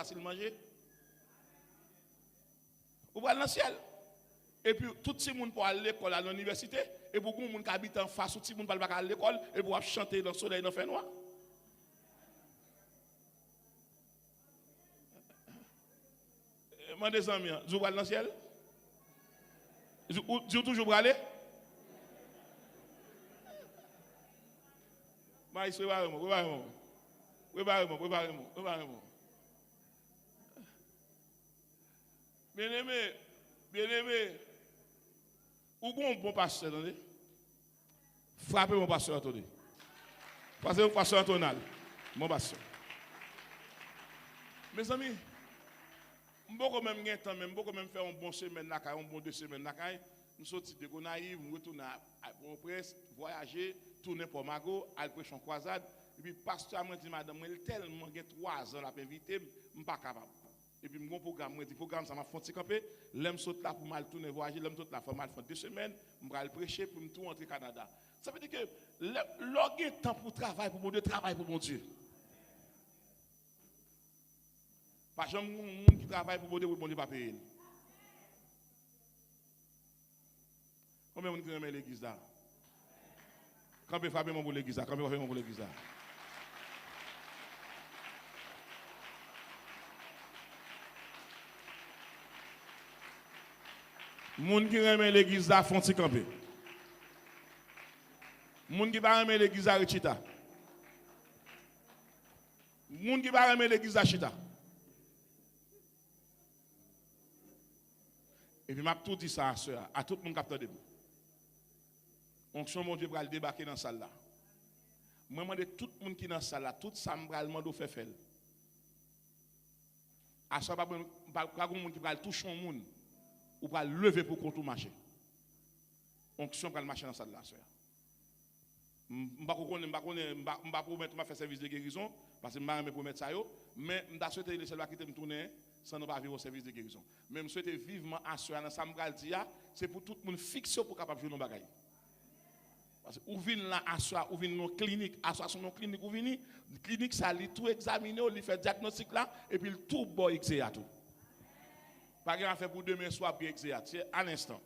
facile manger. Vous allez dans le ciel. Et puis, tout le monde pour aller à l'école, à l'université, et beaucoup de gens qui habitent en face, tout le monde pour aller à l'école, et pour chanter dans le soleil, dans le fait noir. Moi, des amis, vous allez dans le ciel? Vous toujours pour aller? Mais préparez-moi. Bien-aimé, où est bon pasteur, attendez? Frappez mon pasteur, attendez. Passez mon pasteur Antonal, mon pasteur. Mes amis, je peux même gagner temps, même beaucoup même faire un bon semaine, un bon 2 semaines, nous sortis de Gonaïve, nous retournons à Port-au-Prince, voyager, tourner pour Mago, aller prêcher en croisade. Et puis, pasteur m'a dit, madame, il tellement 3 ans, la invité, je ne suis pas capable. Et puis, mon programme, le programme, ça m'a fait camper. L'aime saute là pour mal tourner, voyager, l'aime saute là pour mal faire 2 semaines, je vais prêcher pour me tout rentrer au Canada. Ça veut dire que l'orgue temps pour travail, pour mon Dieu, travail pour mon Dieu. Pas jamais monde qui travaille pour mon Dieu, ne pas payer. Combien de gens qui aiment l'église là? Quand vous frappez mon pour l'église là? Quand vous frappez mon pour l'église là? Moun qui aime l'église là font ti camper. Moun qui pas aime l'église là rechita. Moun qui pas aime l'église là chita. Et puis m'a tout dit ça à tout le monde qui capte debout. Onction mon Dieu va débarquer dans la salle là. Moi demande tout le monde qui dans la salle là, tout ça m'bral mando fait faire. À ça pas monde qui va toucher un monde ou va lever pour contre marcher. Onction va marcher dans la salle là, sœur. M'pa promettre m'a faire service de guérison parce que m'a promettre ça yo, mais m'ta souhaiter les celles qui te me tourner sans ne pas vivre au service de guérison. Même souhaiter vivement assuré dans ça m'bral dire c'est pour tout le monde fixé pour capable vivre nos bagailles. Parce que ou vinn là assuré ou vinn nos clinique, assuré son nos clinique ou vinn clinique ça li tout examiner, li fait diagnostic là et puis tout boy exéa tout. Pas grand fait pour demain soir puis exéa, c'est à l'instant.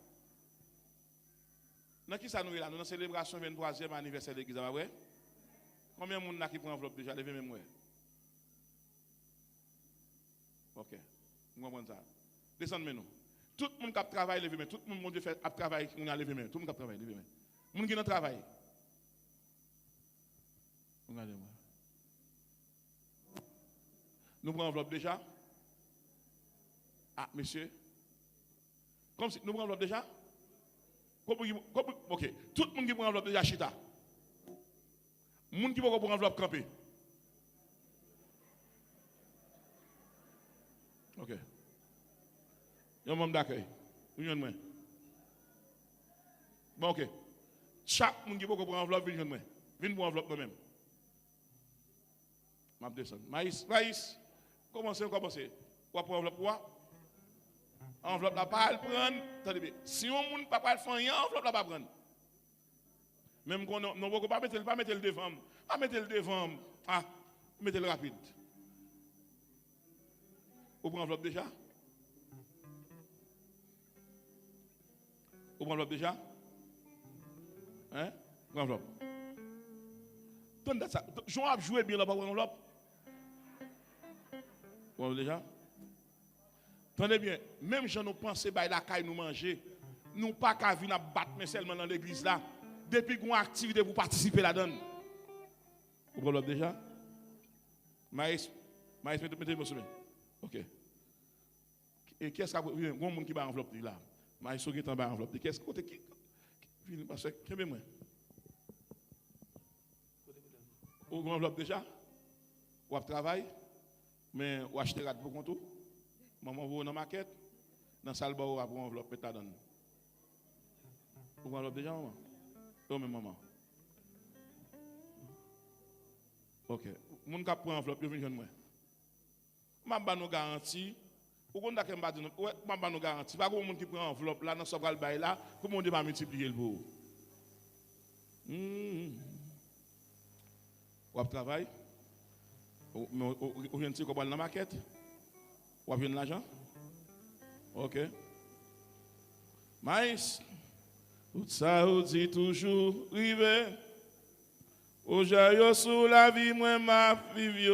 Dans qui ça nous est là? Nous dans célébration 23e anniversaire de l'église, vrai? Combien de monde qui prend enveloppe déjà? Levez même moi. OK. Nous comprenons ça. Descendez nous. Tout le monde qui travaille, levez même. Tout le monde qui fait travail, on a levé même. Tout le monde qui travaille, levez même. Le monde qui dans travail. Regardez-moi. Nous prenons enveloppe déjà? Ah, monsieur. Comme si nous prenons enveloppe déjà? OK. Tout le monde qui prend enveloppe déjà chita. Le monde qui va prendre enveloppe campé. OK. Il y a un membre d'accueil. Bon, OK. Chaque monde qui va prendre enveloppe, vient moi. Viens pour enveloppe moi-même. Je vais descendre. Maïs. Commencez. Vous prendre enveloppe quoi? Enveloppe là pas le prendre. Attendez, si on monde pas le faire rien, enveloppe là pas prendre. Même qu'on non pas mettre le devant. Pas mettre le devant. Ah, mettez le rapide. Vous prenez enveloppe déjà? Vous prenez enveloppe déjà? Hein? Vous prenez enveloppe. Tendez ça. Jean a joué bien là pour enveloppe. Vous prenez déjà? Tenez bien, même si nous pensons que la caille nous manger, nous pas qu'à venir battre mais seulement dans l'église là. Depuis qu'on a activité pour participer là-dedans. Vous prenez déjà? Maïs, mettez-moi sur. OK. Et qu'est-ce qu'il y a? Il y a un monde qui va enveloppe là. Maïs, qui est en bas enveloppe. Qu'est-ce que qui parce que qu'est-ce que moi? Vous enveloppe déjà? Vous travaillez mais vous achetez rat pour compte. Maman vous dans maquette dans salle ba ou pour enveloppe peut donne. Vous enveloppe déjà maman? Toi même maman. OK. Moun ka prend enveloppe yo vinn joindre moi. M'a ba nous garantie. Ou kon da ke m'a dit ouais m'a ba nous garantie. Pas moun qui prend enveloppe là dans sobral bay là pour mon va multiplier le pour. Ou travail. Ou vient dire qu'on dans maquette. Ou avez l'argent? Ok. Mais, tout ça, on dit toujours, rive. Aujourd'hui, sous la vie, moi, ma vie,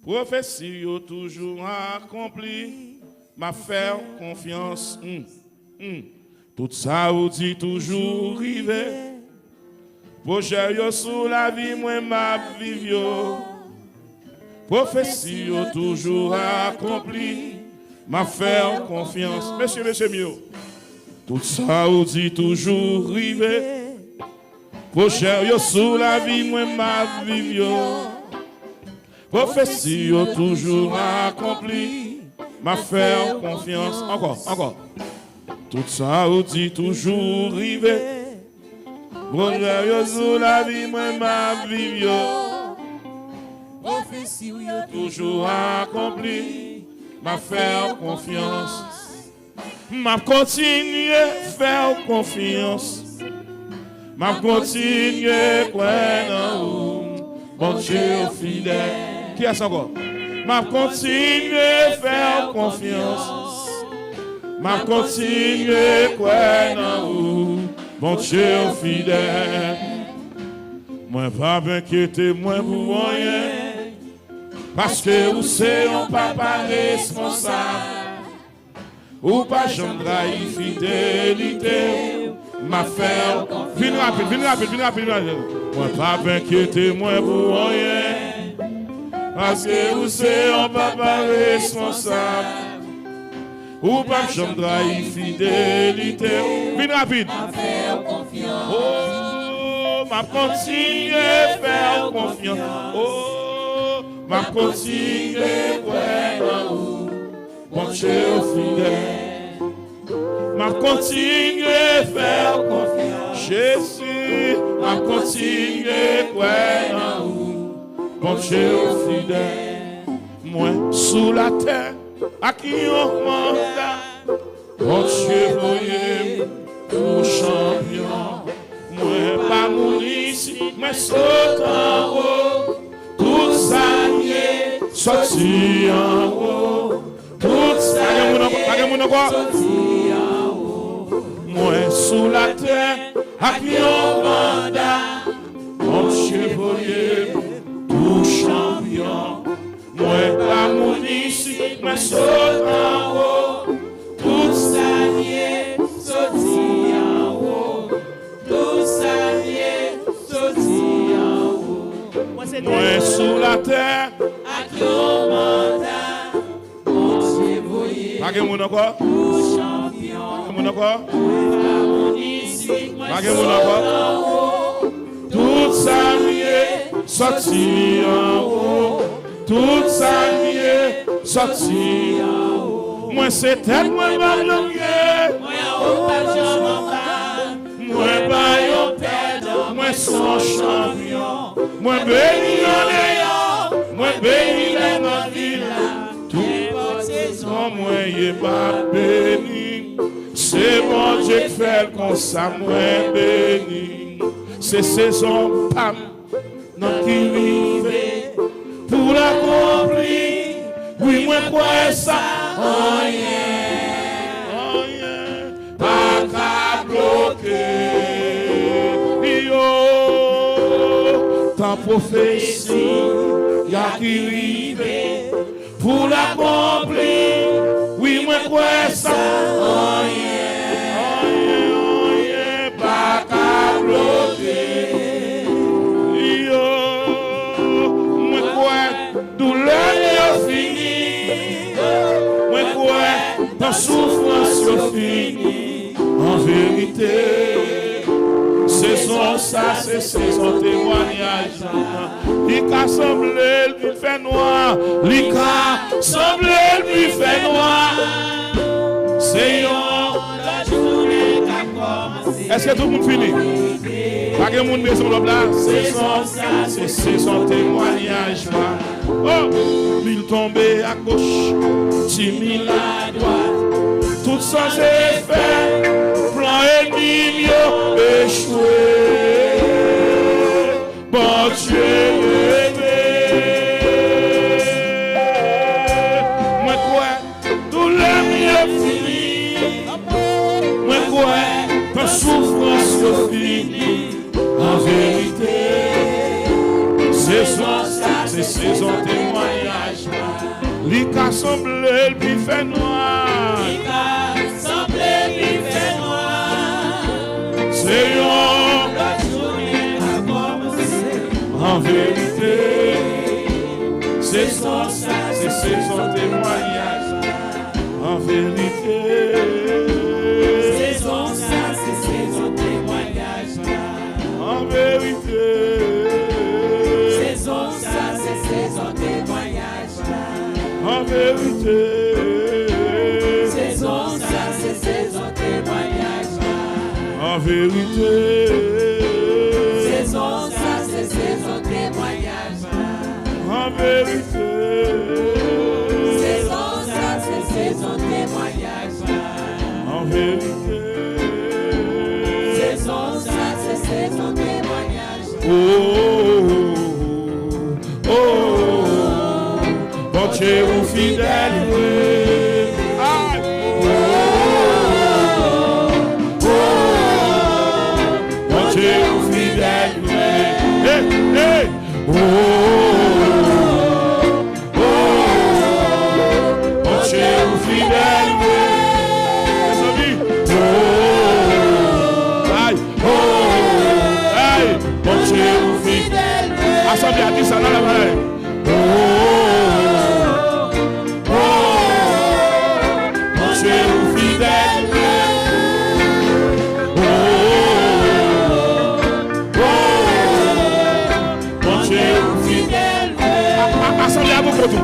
prophétie, toujours accompli, m'a faire confiance. Tout ça, on dit toujours, rive. Aujourd'hui, sous la vie, moi, ma vie, prophétie, toujours accompli, m'a faire confiance. Monsieur, mieux. Tout ça, on dit toujours, rive. Prochain yo sous la vie, moi ma vie yo. Prophétie yo toujours accompli, m'a faire confiance. Encore. Tout ça on dit toujours rivé. Prochain yo sous la vie, moi ma vie yo. Prophétie yo toujours accompli, m'a faire confiance. M'a continuer faire confiance. M'a continué croyant bon Dieu fidèle. Qui a ça encore? M'a continué faire confiance. M'a continué croyant bon Dieu fidèle. Moi pas m'inquiéter moi pour rien. Parce que vous savez on papa responsable. Ou pas jamais trahir fidélité. Ma faire, viens rapide. Moi pas m'inquiéter, moi pour rien. Parce que vous savez, on papa responsable. Ou pas j'aime trahir fidélité. Viens rapide. Ma faire confiance. Oh, m'a continuer faire confiance. Oh, m'a continuer croire en mon Dieu fidèle. M'a continué faire confiance. Jésus, m'a continué croire en bon Dieu fidèle. Moi, sous la terre, à qui on mandat, bon Dieu voyez, tout champion. Moi, pas mon ici, mais saute en haut. Tout ça y est, sorti en haut. Tout ça y est, moi sous la terre, à qui on mandat, mon chevalier, tout champion. Moi pas mon ici, mais saute en haut. Tout ça y est, sorti en haut. Tout ça y est, sorti en haut. Moi sous la terre, à qui on mandat, mon chevalier, pas que mon encore, tout champion. Mon encore. Tout ça mieux sorti en haut. Tout ça mieux sorti en haut. Moi c'est tête, moi pas l'oublier. Moi pas yon perdant. Moi son champion. Moi béni en ayant. Moi béni dans notre ville. Toute saison moi y'a pas béni. C'est bon Dieu qui fait comme ça, moi béni. C'est saison, pam, non qui vive pour l'accomplir. Oui, moi crois ça, rien, pas qu'à bloquer. Yo, ta prophétie, y'a qui vive pour l'accomplir. Oui, moi crois ça, rien. Dans souffrance finie, en vérité, saison ça, c'est saison témoignage. L'Ika semble lui fait noir, l'Ika semble lui fait noir. C'est la journée qui a commencé. Est-ce que tout le monde finit? Pas que le monde maison là, saison ça, c'est saison témoignage. Oh, il tombait à gauche, 10 000 à droite, tout sans effet, plan ennemi échoué. Bon Dieu aimé, bientôt fini, en vérité. Saison, c'est saison témoignage. L'Ika semble, puis fait noir. L'Ika semble, puis fait noir. Seigneur, la journée a commencé. En vérité, saison, c'est saison témoignage. En vérité, saison, c'est saison témoignage. En vérité. En vérité, saison, ça c'est saison témoignage. En vérité, saison, ça c'est saison témoignage. En vérité, saison, ça c'est saison témoignage. En vérité, saison, ça c'est saison témoignage. Bon Dieu ou fidèle, bon Dieu ou fidèle, bon Dieu ou fidèle, bon Dieu ou fidèle, assemblée à 10 ça dans la main. Assemblée à vos côtés.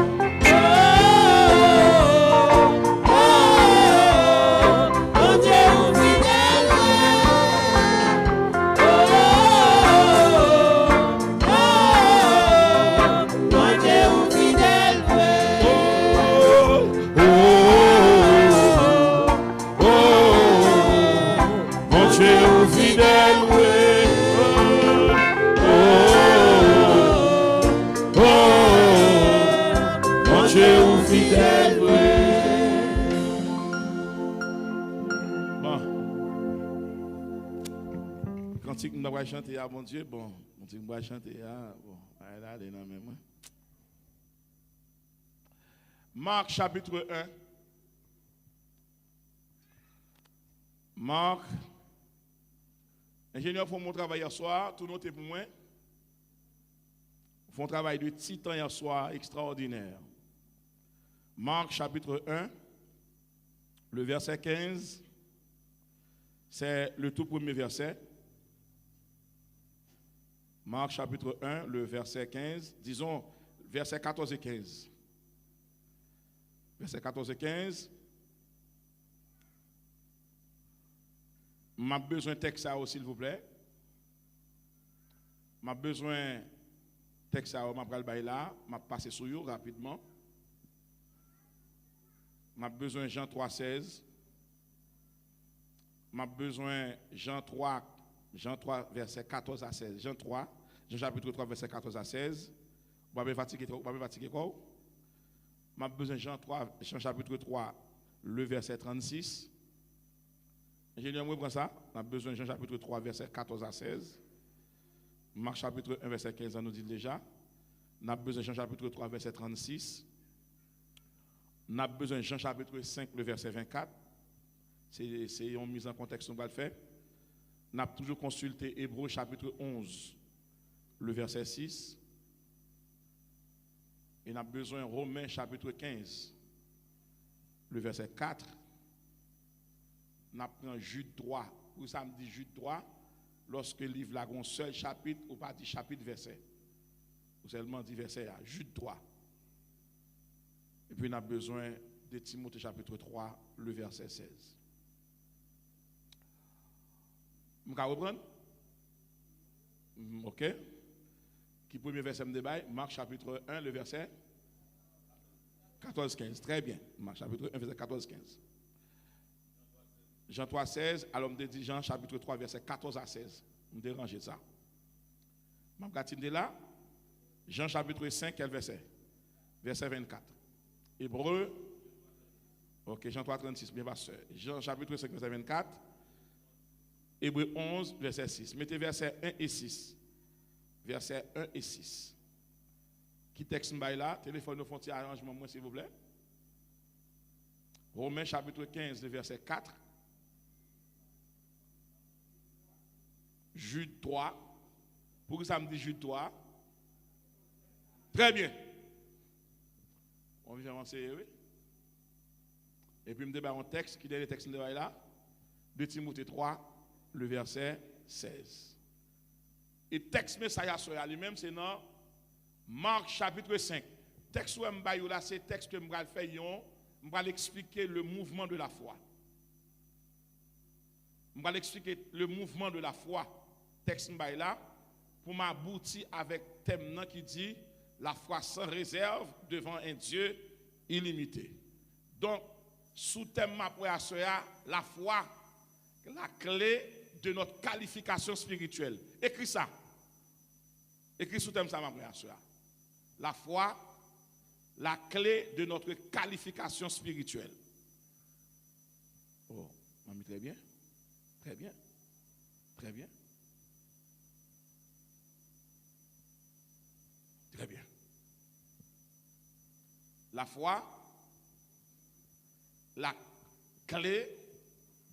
Nous va chanter à mon Dieu, bon, on va chanter à bon, allez dans même. Marc chapitre 1. Marc, ingénieur font mon travail hier soir, tout notez pour moi. Font un travail de titan hier soir extraordinaire. Marc chapitre 1, le verset 15, c'est le tout premier verset. Marc chapitre 1, le verset 15, disons verset 14 et 15. Verset 14 et 15. M'a besoin de texte ça s'il vous plaît. M'a besoin de texte ça, m'a pral bay là, m'a passer sur vous rapidement. M'a besoin Jean 3:16. M'a besoin Jean 3 verset 14 à 16. Jean chapitre 3 verset 14 à 16. Vous avez fatigué quoi? M'a besoin Jean chapitre 3 le verset 36. Ingénieur, moi prends ça. M'a besoin Jean chapitre 3 verset 14 à 16. Marc chapitre 1 verset 15 nous dit déjà. N'a besoin Jean chapitre 3 verset 36. N'a besoin Jean chapitre 5 le verset 24. C'est une mise en contexte qu'on va le faire. On a toujours consulté Hébreux chapitre 11, le verset 6. Et on a besoin Romains chapitre 15, le verset 4. On a pris un jus de droit. Pour ça, me dit jus de droit, lorsque le livre a un seul chapitre, ou pas dit chapitre verset. Ou seulement dit verset, jus de droit. Et puis on a besoin de Timothée chapitre 3, le verset 16. Vous pouvez reprendre? Ok. Qui premier verset me débat? Marc chapitre 1, le verset 14-15. Très bien. Marc chapitre 1, verset 14-15. Jean 3, 16. Alors, je dis Jean chapitre 3, verset 14 à 16. Je me dérange ça. Je vais là. Jean chapitre 5, quel verset? Verset 24. Hébreu. Ok, Jean 3, 36. Bien, pasteur. Jean chapitre 5, verset 24. Hébreux 11, verset 6. Mettez verset 1 et 6. Verset 1 et 6. Qui texte m'baille là? Téléphone de frontière arrangement, moi, s'il vous plaît. Romains chapitre 15, verset 4. Jude 3. Pourquoi ça me dit Jude 3? Très bien. On vient avancer, oui. Et puis, je me débat un texte, qui est le texte de là? De Timothée 3, le verset 16. Et texte message sur lui-même, c'est dans Marc chapitre 5. Texte où je là, c'est texte que je vais faire, je vais expliquer le mouvement de la foi. Je vais expliquer le mouvement de la foi. Texte là, pour m'aboutir avec thème qui dit la foi sans réserve devant un Dieu illimité. Donc, sous thème la foi, la clé de notre qualification spirituelle. Écris ça. Écris sous thème ça, ma préparation. La foi, la clé de notre qualification spirituelle. Oh, mamie, très bien. Très bien. Très bien. Très bien. La foi, la clé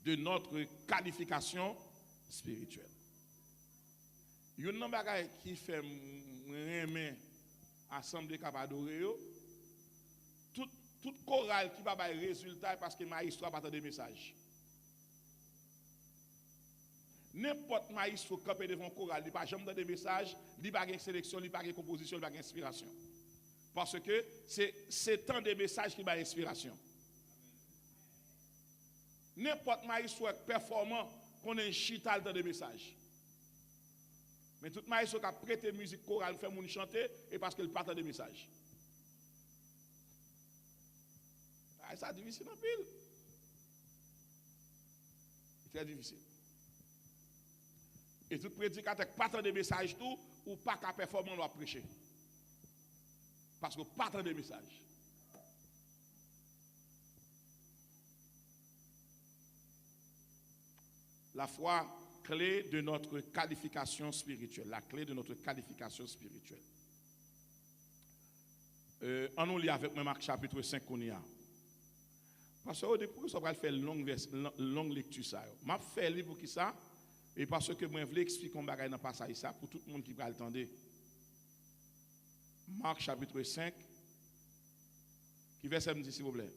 de notre qualification spirituelle. Il y a un bagage qui fait aimer assemblée capable d'adorer toute chorale qui va avoir résultat parce que ma histoire pas de message. N'importe maïs qui camper devant chorale, il pas jamais de message, il pas de sélection, il pas de composition, il pas d'inspiration. Parce que c'est tant de messages qui va inspiration. N'importe maïs qui performant qu'on ait un chital dans des messages. Mais tout maïs qui a prêté musique chorale fait moun chanter et parce qu'il partage des messages. Ça difficile en pile. C'est très difficile. Et tout prédicateur partage des messages tout ou pas qu'à performer on doit prêcher. Parce que partage des messages. La foi, clé de notre qualification spirituelle. La clé de notre qualification spirituelle. On nous lit avec moi Marc chapitre 5 qu'on y a. Parce que au début, ça va faire longue lecture ça. M'a fait lire pour qui ça? Et parce que moi je voulais expliquer un bagage dans passage ça pour tout le monde qui va attendre. Marc chapitre 5 qui verset me dit s'il vous plaît.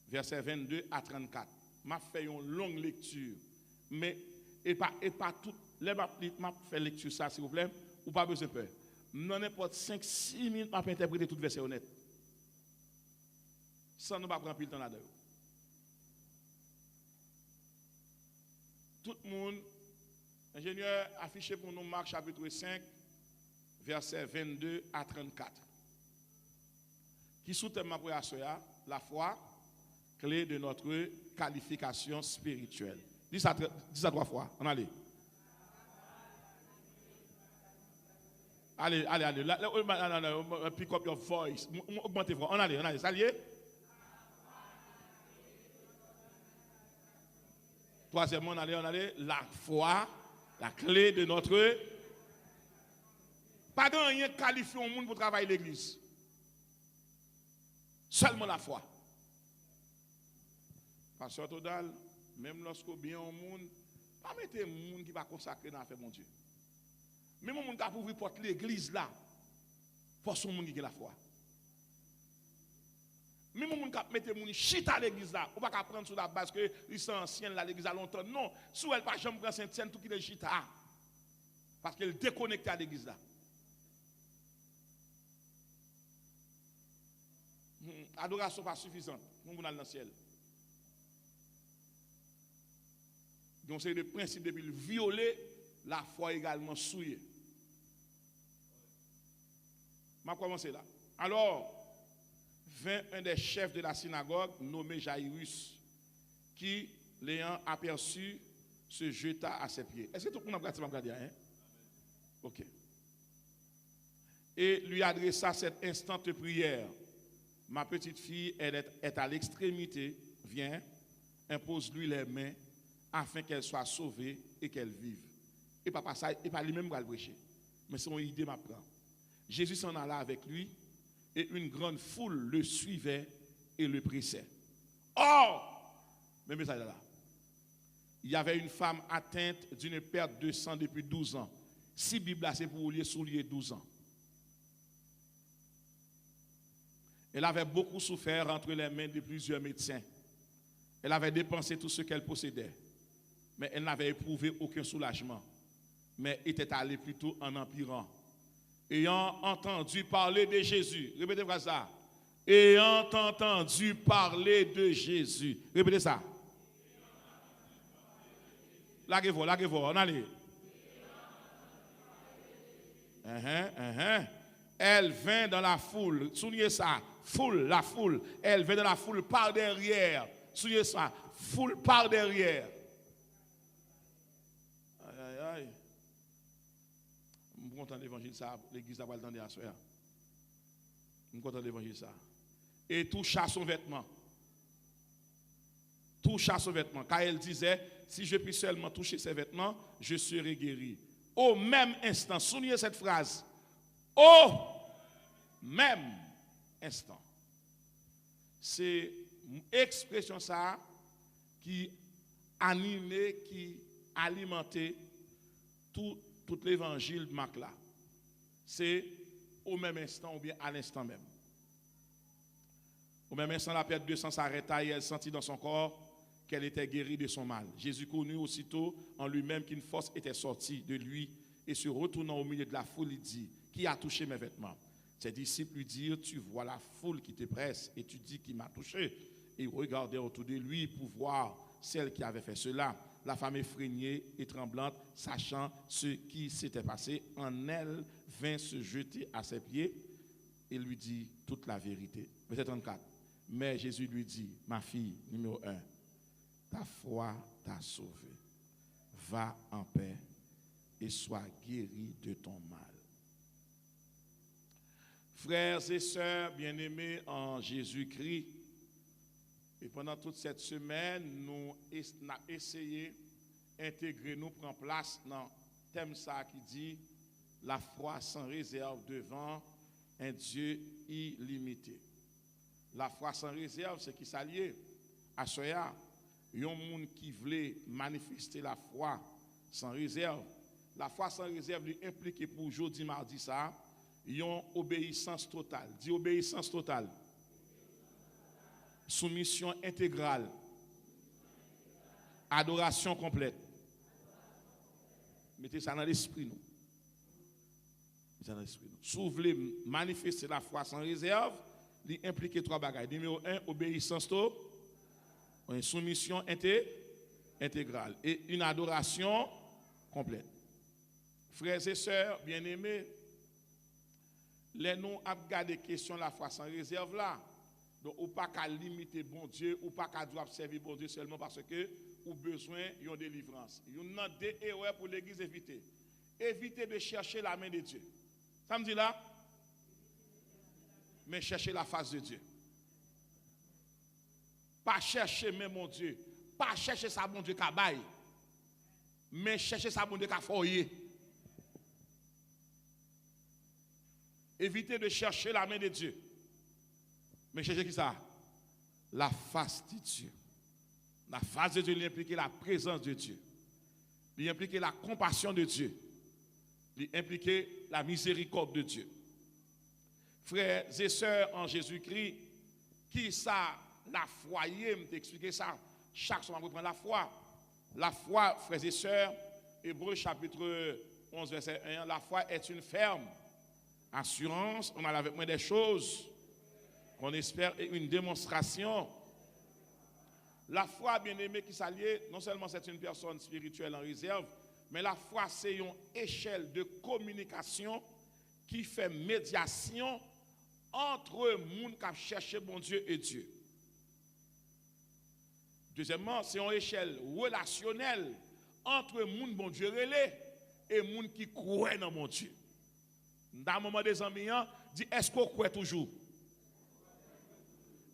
Verset 22 à 34. M'a fait une longue lecture mais et pas tout les m'a fait lecture ça s'il vous plaît ou pas besoin de peur. Non n'importe 5-6 minutes m'a interpréter tout verset honnête. Sans nous pas prendre plus de temps là-dedans. Tout le monde, ingénieur, affiché pour nous Marc chapitre 5, verset 22 à 34. Qui sous-thème ma prière, la foi, clé de notre qualification spirituelle. Dis ça 3 fois. On allez. Allez. Pick up your voice. Augmentez voix. On allez. Ça lié? Troisièmement, on allait, la foi, la clé de notre... Pas de rien qualifié au monde pour travailler l'église. Seulement la foi. Pasteur Todal, même lorsque bien au monde, pas mettre un monde qui va consacrer dans l'affaire mon Dieu. Même un monde qui a ouvrir porte l'église là, pour son monde qui a la foi. Même si on mette les chita à l'église là, on ne va pas prendre sur la base que ils sont anciens là, l'église a longtemps. Non, si elle pas jamais prendre Sainte-Seine, tout qui est chita. Parce qu'elle est déconnectée à l'église là. Adoration pas suffisante, on va dans le ciel. Donc c'est le principe de violer la foi également souillée. Je vais commencer là. Alors, vint un des chefs de la synagogue nommé Jairus, qui, l'ayant aperçu, se jeta à ses pieds. Est-ce que tout le monde a regardé hein? Ok. Et lui adressa cette instante prière. Ma petite fille, elle est à l'extrémité. Viens, impose-lui les mains afin qu'elle soit sauvée et qu'elle vive. Et pas ça, et pas lui-même qui va le prêcher. Mais c'est une idée m'apprend. Jésus s'en alla avec lui et une grande foule le suivait et le pressait. Or, même message là. Il y avait une femme atteinte d'une perte de sang depuis 12 ans. Si Bible c'est pour lier soulier 12 ans. Elle avait beaucoup souffert entre les mains de plusieurs médecins. Elle avait dépensé tout ce qu'elle possédait. Mais elle n'avait éprouvé aucun soulagement. Mais était allée plutôt en empirant. Ayant entendu parler de Jésus. Répétez ça. Ayant entendu parler de Jésus. Répétez ça. Laguez-vous, on allez. Elle vint dans la foule. Soulignez ça. La foule. Elle vint dans la foule par derrière. Soulignez ça. Foule par derrière. Aïe. Je suis content de l'évangile, ça. L'église a pas le temps de la soirée. Je suis content de l'évangile, ça. Et toucha son vêtement. Toucha son vêtement. Car elle disait, si je puis seulement toucher ses vêtements, je serai guéri. Au même instant, soulignez cette phrase. Au même instant. C'est une expression ça qui animait, qui alimentait tout l'évangile de Marc là. C'est au même instant ou bien à l'instant même. Au même instant, la perte de sang s'arrêta et elle sentit dans son corps qu'elle était guérie de son mal. Jésus connut aussitôt en lui-même qu'une force était sortie de lui et se retournant au milieu de la foule, il dit, qui a touché mes vêtements? Ses disciples lui dirent, tu vois la foule qui te presse et tu dis qui m'a touché. Et ils regardèrent autour de lui pour voir celle qui avait fait cela. La femme effrayée et tremblante, sachant ce qui s'était passé, en elle vint se jeter à ses pieds et lui dit toute la vérité. Verset 34. Mais Jésus lui dit, ma fille, numéro 1, ta foi t'a sauvée. Va en paix et sois guérie de ton mal. Frères et sœurs bien-aimés en Jésus-Christ, et pendant toute cette semaine, nous avons essayé d'intégrer, nous prendre place dans le thème ça qui dit la foi sans réserve devant un Dieu illimité. La foi sans réserve, c'est qui s'allie à Soya. Il y a un monde qui voulait manifester la foi sans réserve. La foi sans réserve lui implique pour jeudi, mardi, ça, il y a une obéissance totale. Dis obéissance totale. Soumission intégrale. Adoration complète. Mettez ça dans l'esprit, nous. Si vous voulez manifester la foi sans réserve, il implique trois bagages. Numéro 1, obéissance totale. Une soumission intégrale et une adoration complète. Frères et sœurs, bien-aimés, les nous avons gardé question la foi sans réserve là. Donc, ou pas qu'à limiter bon Dieu, ou pas qu'à doit servir bon Dieu seulement parce que ou besoin d'une délivrance. Il y a des erreurs pour l'église éviter. Éviter de chercher la main de Dieu. Ça me dit là? Mais chercher la face de Dieu. Pas chercher même mon Dieu. Pas chercher sa bon Dieu kabaye. Mais chercher sa bon Dieu kafoye. Évitez de chercher la main de Dieu. Mais cherchez qui ça? La face de Dieu. La face de Dieu, il implique la présence de Dieu. Il implique la compassion de Dieu. Il implique la miséricorde de Dieu. Frères et sœurs en Jésus-Christ, qui ça? La foi, je t'expliquer ça. Chaque semaine, on reprend la foi. La foi, frères et sœurs, Hébreux chapitre 11, verset 1, la foi est une ferme assurance. On a avec moi des choses qu'on espère et une démonstration. La foi, bien-aimé, qui s'allie, non seulement c'est une personne spirituelle en réserve, mais la foi, c'est une échelle de communication qui fait médiation entre le monde qui a cherché bon Dieu et Dieu. Deuxièmement, c'est une échelle relationnelle entre le monde bon Dieu relais et le monde qui croit dans mon Dieu. Dans le moment des amis, dit est-ce qu'on croit toujours?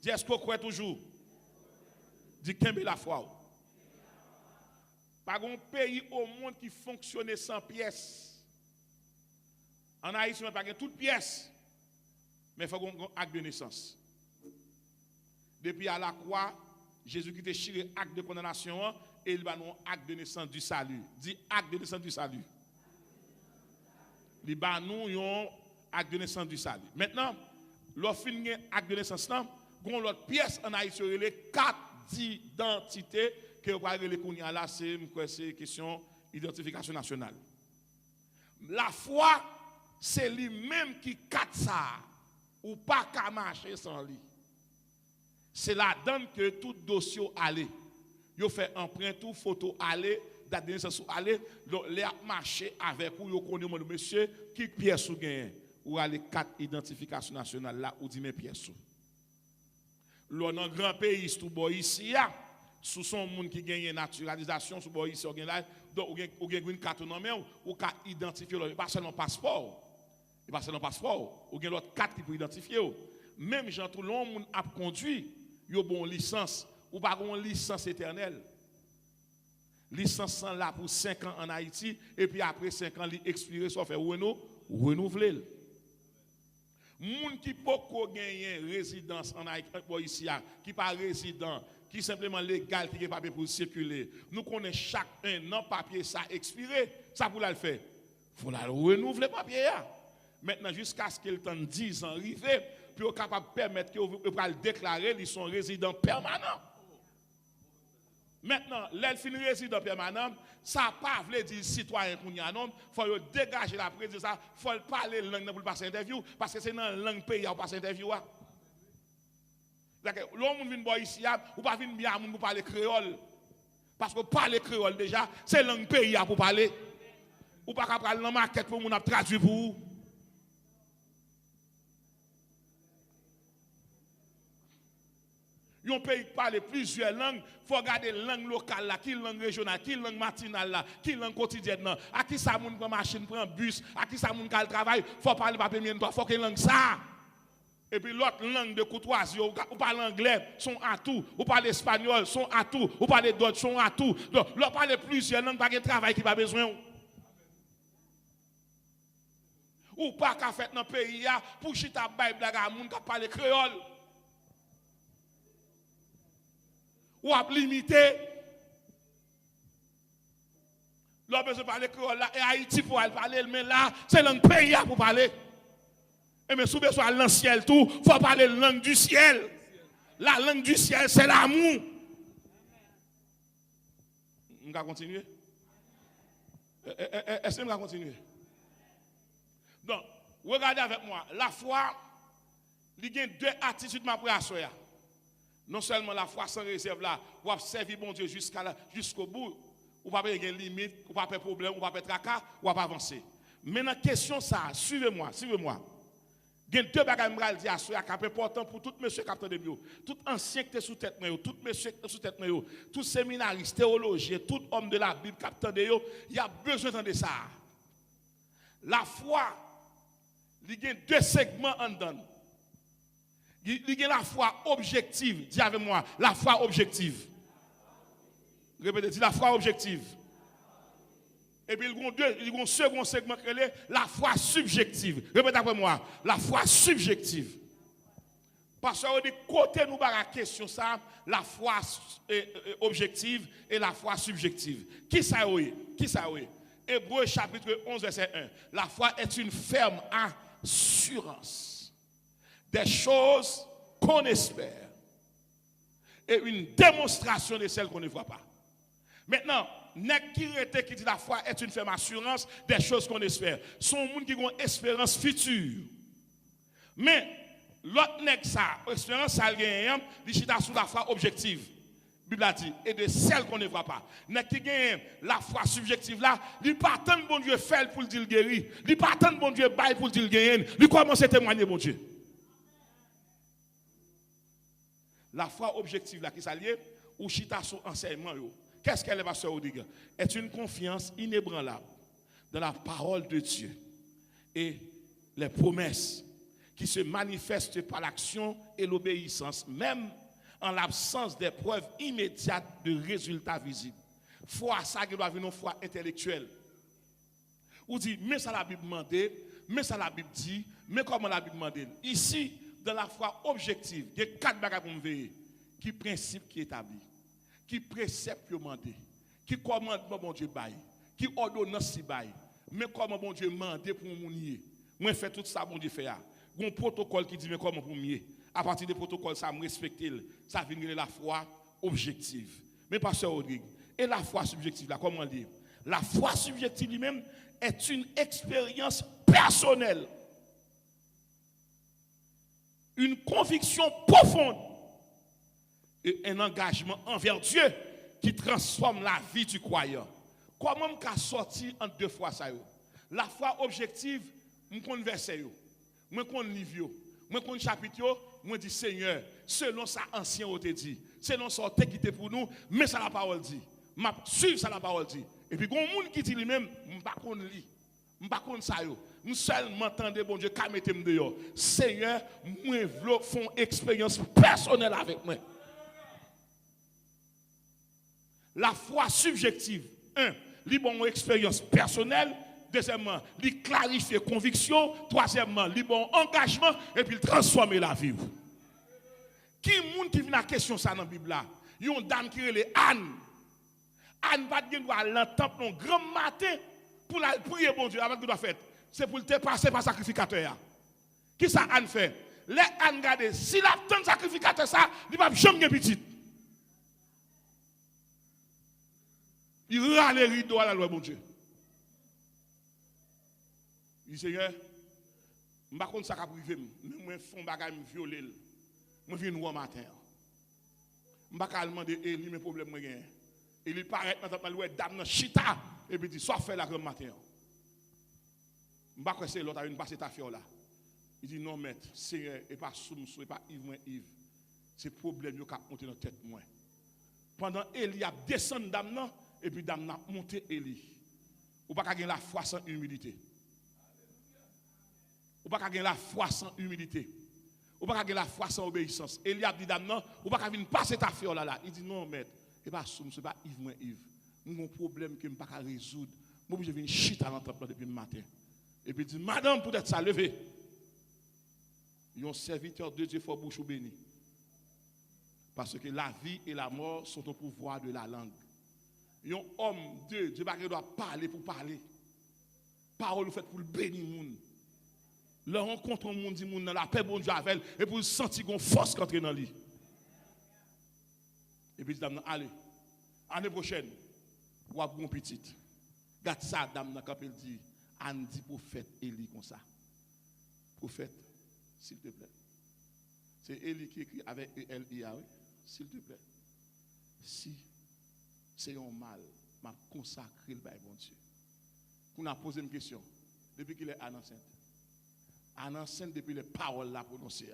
Dit est-ce qu'on croit toujours? Dit qu'est-ce la foi? Pas un pays au monde qui fonctionne sans pièces. En Haïti, on n'a pas toutes pièces. Mais il faut qu'on ait un acte de naissance. Depuis à la croix, Jésus-Christ a tiré acte de condamnation et il va nous acte de naissance du salut. Dit acte de naissance du salut. Il va nous un acte de naissance du salut. Maintenant, lorsqu'on finit acte de naissance, on a l'autre pièce en Haïti, les carte d'identité que vous voyez les là, c'est question d'identification nationale. La foi, c'est lui-même qui carte ça, ou pas qu'à marcher sans lui. C'est la donne que tout dossier allait. Vous fait empreinte ou photo aller, date de naissance aller, les marcher avec vous, vous connaissez mon monsieur, qui pièce ou gagne, ou aller carte identification nationale là, ou dit mes pièces. L'on a un grand pays, tout ici, sous son monde qui gagne naturalisation, sous ici, on gagne une carte non mais ou ka identifier, pas seulement passeport. Et pas seulement passeport, ou gagne l'autre carte qui peut identifier. Même gens tout le monde a conduit, yo bon licence ou pas une licence éternelle. Licence là pour 5 ans en Haïti et puis après 5 ans li expiré soit fait renouveler. Moun qui peut gagner résidence en Haïti ici qui pas résident, qui simplement légal qui est papier pour circuler. Nous connaissons chaque un an papier ça expiré, ça pour le faire. Faut la renouveler papier là. Maintenant jusqu'à ce qu'il temps 10 ans arrivé puis on est capable de permettre que vous puissiez déclarer qu'ils sont résidents permanents. Maintenant, l'elfine résident permanent, ça pas veut dire citoyen pour nous, il faut dégager la présidence, il faut parler langue pour passer interview parce que c'est dans la langue pays pour passer interview. D'accord, l'homme vient boire ici ou pas venir bien pour parler créole. Parce que parler créole déjà, c'est langue pays pour parler. Ou pas capable dans la maquette pour nous traduire pour vous. Un pays qui parle plusieurs langues, il faut regarder la langue locale, là, qui langue régionale, qui langue matinale, là, qui langue quotidienne, là, à qui ça moun prend machine, prend bus, à qui ça moun kal travail, il faut parler pas premier il faut que langue ça. Et puis l'autre langue de courtoisie, ou parle anglais, son atout, ou parle espagnol, son atout, ou parle d'autres, son atout. Donc, l'on parle plusieurs langues, pas de travail qui pas besoin. Ou pas qu'à faire dans le pays, pour chita bail blague à moun qui parle créole. Ou à limiter. L'on peut se parler créole là, et Haïti pour aller parler, mais là, c'est langue pays pour parler. Et mais sous besoin de ciel tout, il faut parler la langue du ciel. La langue du ciel, c'est l'amour. On va continuer? Est-ce qu'on va continuer? Donc, regardez avec moi. La foi, il y a deux attitudes pour asseoir. Non seulement la foi sans réserve là, ou servir bon Dieu jusqu'au bout, ou pas de limite, ou pas de problème, ou pas de tracas, ou pas avancer. Maintenant, question ça, suivez-moi. Il y a deux bagages que je dis à qui est important pour tout monsieur qui de bio, tout ancien qui est sous tête, tout monsieur qui est sous tête, tout séminariste, théologien, tout homme de la Bible qui de yo, il y a besoin de ça. La foi, il y a deux segments en dedans. Il y a la foi objective. Dis avec moi, la foi objective. Répétez, dis la foi objective. Et puis il y a un second segment qui est la foi subjective. Répétez après moi, la foi subjective. Parce qu'on dit côté nous la question ça, la foi objective et la foi subjective. Qui ça est? Hébreux chapitre 11 verset 1. La foi est une ferme assurance des choses qu'on espère et une démonstration de celles qu'on ne voit pas. Maintenant, nèg qui dit la foi est une ferme assurance des choses qu'on espère. Son monde qui ont espérance future. Mais l'autre nèg ça, espérance ça gagne, il chita sous la foi objective. Bible a dit et de celles qu'on ne voit pas. Nèg qui gagne la foi subjective là, il pas tant bon Dieu fait pour dire guéri, il pas tant bon Dieu bail pour dire gagner, il commence à témoigner bon Dieu. La foi objective là qui s'allie ou chita sous enseignement yo. Qu'est-ce qu'elle est pasteur Odiga? Est une confiance inébranlable dans la parole de Dieu et les promesses qui se manifestent par l'action et l'obéissance, même en l'absence des preuves immédiates de résultats visibles. Foi ça qui doit venir une foi intellectuelle. Ou dit, mais ça la Bible demande, mais ça la Bible dit, mais comment la Bible demande. Ici, dans la foi objective, il y a 4 bagages pour me veiller. Qui principe qui établi, qui précepte qui demandé, qui commandement bon Dieu bail, qui ordonnance si bail, mais comment bon Dieu mandé pour mon nier. Moi fait tout ça bon Dieu fait. Un protocole qui dit mais comment pour mieux. À partir des protocoles ça me respecter, ça vient la foi objective. Mais pasteur Rodrigue, et la foi subjective là comment dire? La foi subjective lui-même est une expérience personnelle. Une conviction profonde et un engagement envers Dieu qui transforme la vie du croyant. Comment on sorti en 2 fois ça? La foi objective, je connais verset, je connais livre, je connais chapitre, je dis Seigneur, selon ça ancien on te dit, selon ça te quitté pour nous, mais ça la parole dit. M'a suivre ça la parole dit. Et puis gon monde qui dit lui-même, m'pa connait li, m'pa connait ça yo. Nous seulement entendez bon Dieu ka mette me dehors. Seigneur, moi vle font expérience personnelle avec moi. La foi subjective, 1, li bon expérience personnelle, deuxièmement, li clarifier conviction, troisièmement, li bon engagement et puis transformer la vie. Qui moun qui vient à question ça dans la Bible là? Yon dame qui relè Anne. Anne va doit aller dans le temple un grand matin pour la prier bon Dieu avec doit faire. C'est pour te passer par sacrificateur. Qui ça Anne fait? Les Anne regarde si la tant sacrificateur ça, il va jamais petit. Il râle les rideaux à la loi bon Dieu. Il dit Seigneur, je ne sais pas si ça va priver, mais moi je fais un bagage violer. Je viens au matin. Je ne sais pas demander Eli mes problèmes moi gagne. Il paraît maintenant le dame dans chita et puis dit soit fait la grand matin. Je ne sais pas si l'autre a une passe ta fiole là. Il dit non maître, Seigneur et pas soum et pas Yves. C'est problème qui a monté dans tête moi. Pendant Eli a descendu dame nan et puis dame n'a monté Eli. Ou pas gagner la foi sans humilité. Ou pas gagner la foi sans humilité. Ou pas gagner la foi sans obéissance. Eli a dit dame nan, ou pas venir passer ta fiole là. Il dit non maître, et pas soum c'est pas Yves. Mon problème que je ne peux pas résoudre. Moi je viens chita dans le temple depuis le matin. Et puis il dit madame peut-être ça lever. Un serviteur de Dieu faut bouche béni. Parce que la vie et la mort sont au pouvoir de la langue. Un homme de Dieu doit parler pour parler. Parole faite pour le bénir monde. Le rencontre au monde dit monde dans la paix bon Dieu avec et pour sentir qu'on force qu'entrer dans lui. Et puis dame allez. Année prochaine, ou a bon petite. Garde ça dame quand elle dit Anne dit prophète Élie comme ça. Prophète s'il te plaît. C'est Élie qui écrit avec E-L-I-A, oui? S'il te plaît. Si c'est un mal, m'a consacré le bail bon Dieu. Pour nous poser une question. Depuis qu'il est Anne enceinte. Anne enceinte depuis les paroles là prononcées.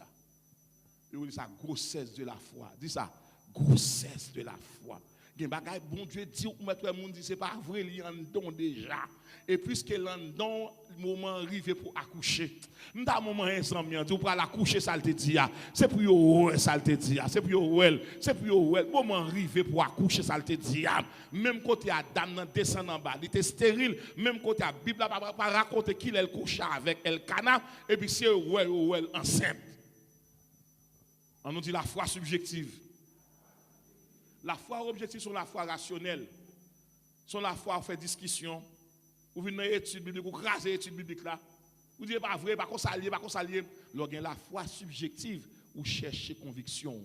Et on dit ça, grossesse de la foi. Dis ça, grossesse de la foi. Gen bagay bon Dieu dit ou mettre monde dit c'est pas vrai li en don déjà et puisque l'en don moment arrivé pour accoucher m'ta moment ensemble dit pour accoucher ça te dit c'est pour yo ça te dit c'est pour yo c'est pour yo moment arrivé pour accoucher ça te dit même côté Adam nan descend en bas il était stérile même côté la Bible pas raconter qu'il elle couche avec Elkana et puis c'est well enceinte on nous dit la foi subjective. La foi objective sont la foi rationnelle. Sont la foi fait discussion. Vous venez dans l'étude biblique, vous crasez l'étude biblique là. Vous dites pas vrai, pas qu'on s'allie, pas qu'on s'allie. Lorsque la foi subjective, vous cherchez conviction,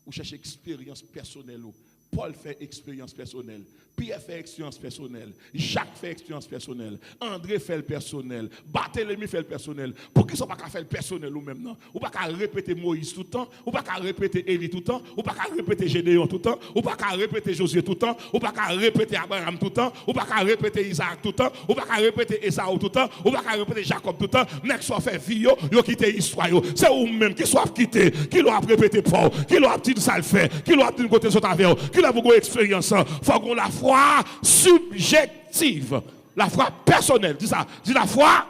vous cherchez expérience personnelle. Paul fait expérience personnelle. Pierre fait expérience personnelle. Jacques fait expérience personnelle. André fait le personnel. Barthélemy fait le personnel. Pour qui ne sont pas faire le personnel ou même non? Ou pas répéter Moïse tout le temps. Ou pas répéter Élie tout le temps. Ou pas répéter Gédéon tout le temps. Ou pas répéter Josué tout le temps. Ou pas répéter Abraham tout le temps. Ou pas répéter Isaac tout le temps. Ou pas répéter Esaü tout le temps. Ou pas répéter Jacob tout le temps. Nek soit fait vie yo quitter l'histoire. C'est ou même qui soit quitté. Qui l'a répété Paul. Qui l'a dit ça le fait. Qui l'a dit côté sur ta vie. Qui l'a beaucoup expérience. Faut qu'on la foi subjective, la foi personnelle. Dis ça, dis la foi.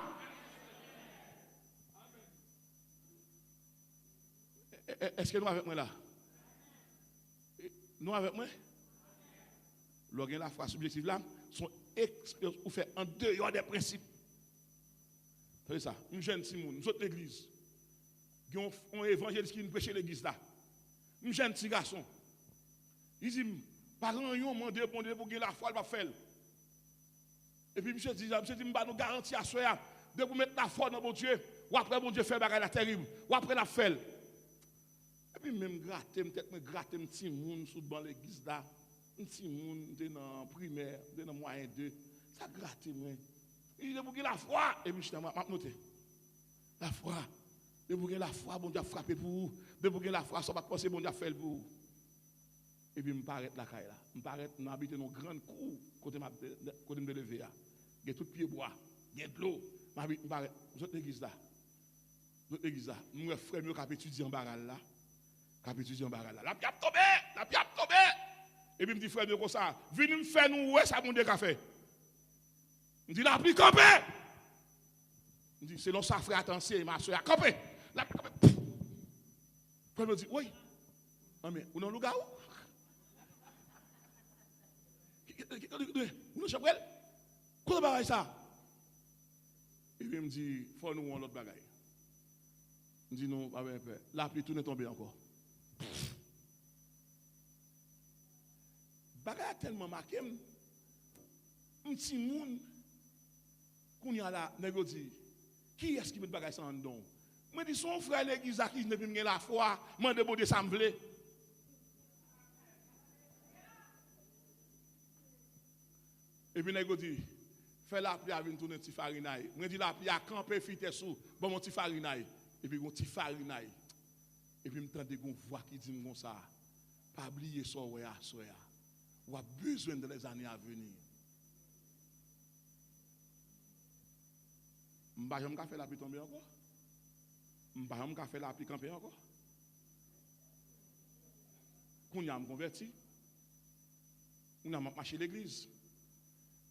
Est-ce que nous avec moi là? Nous avec moi? Lorsque la foi subjective là, son expérience ou fait en dehors des principes. C'est ça. Une jeune Simon, nous autres l'église. Qui ont un évangéliste qui nous prêche l'église là. Une jeune petit garçon. Il dit, parents, ils ont demandé pour gagner la foi, il va faire. Et puis, monsieur dit, nous garantit à soi, de vous mettre la foi dans mon Dieu, ou après, mon Dieu fait bagarre la terrible, ou après, la fait. Et puis, même gratter, peut-être me gratter un petit monde sous dans l'église là, un petit monde dans la primaire, dans le moyen 2, ça gratte, moi. Il dit, de vous gagner la foi, et puis, je t'ai noté. La foi. De vous gagner la foi, bon Dieu a frappé pour vous. De vous gagner la foi, ça va penser, bon Dieu a fait pour vous. Et puis, je me paraît la caille là. Je me paraît dans habiter dans une grande cour, côté de me lever. Il y a tout pied bois, il y a de l'eau. Je me paraît, vous êtes l'église là. Notre église là. Nous, frères, nous, qui étudié en baral là. Qui étudié en baral là. La piap tombé, la piap tombé. Et puis, je me dis, frère, nous, comme ça, venez me faire nous, ouais, ça, mon Dieu, café. Je me dis, la piap campé. Je me dis, c'est non, ça, frère, attention, ma soeur, campé. La piap campé. Frère me dit, oui. Non, mais, vous n'en le gars où? Nous sommes quoi bagaille ça? Et puis il me dit, il faut nous voir l'autre bagaille. Il me dit, non, pas bien peur. La pluie, tout n'est tombé encore. Bagaille tellement marqué. Un petit monde, qu'on y a là, négo dit, qui est-ce qui met bagaille ça en don? Moi, dis, son frère l'église qui ne peut pas la foi, moi, de bon de ça me plaît. Et puis, il dit, fais la pluie avec une tourne de farinaille. Je dis, la pluie a campé, fit sous, bon, mon petit farinaille. Et puis, mon petit farinaille. Et puis, je me une voix qui dit comme ça, pas oublier ça, ouais, ou a besoin de les années à venir. Je ne vais pas faire la pluie tomber encore. Je ne vais pas faire la pluie camper encore. Quand on a converti, on a marché l'église.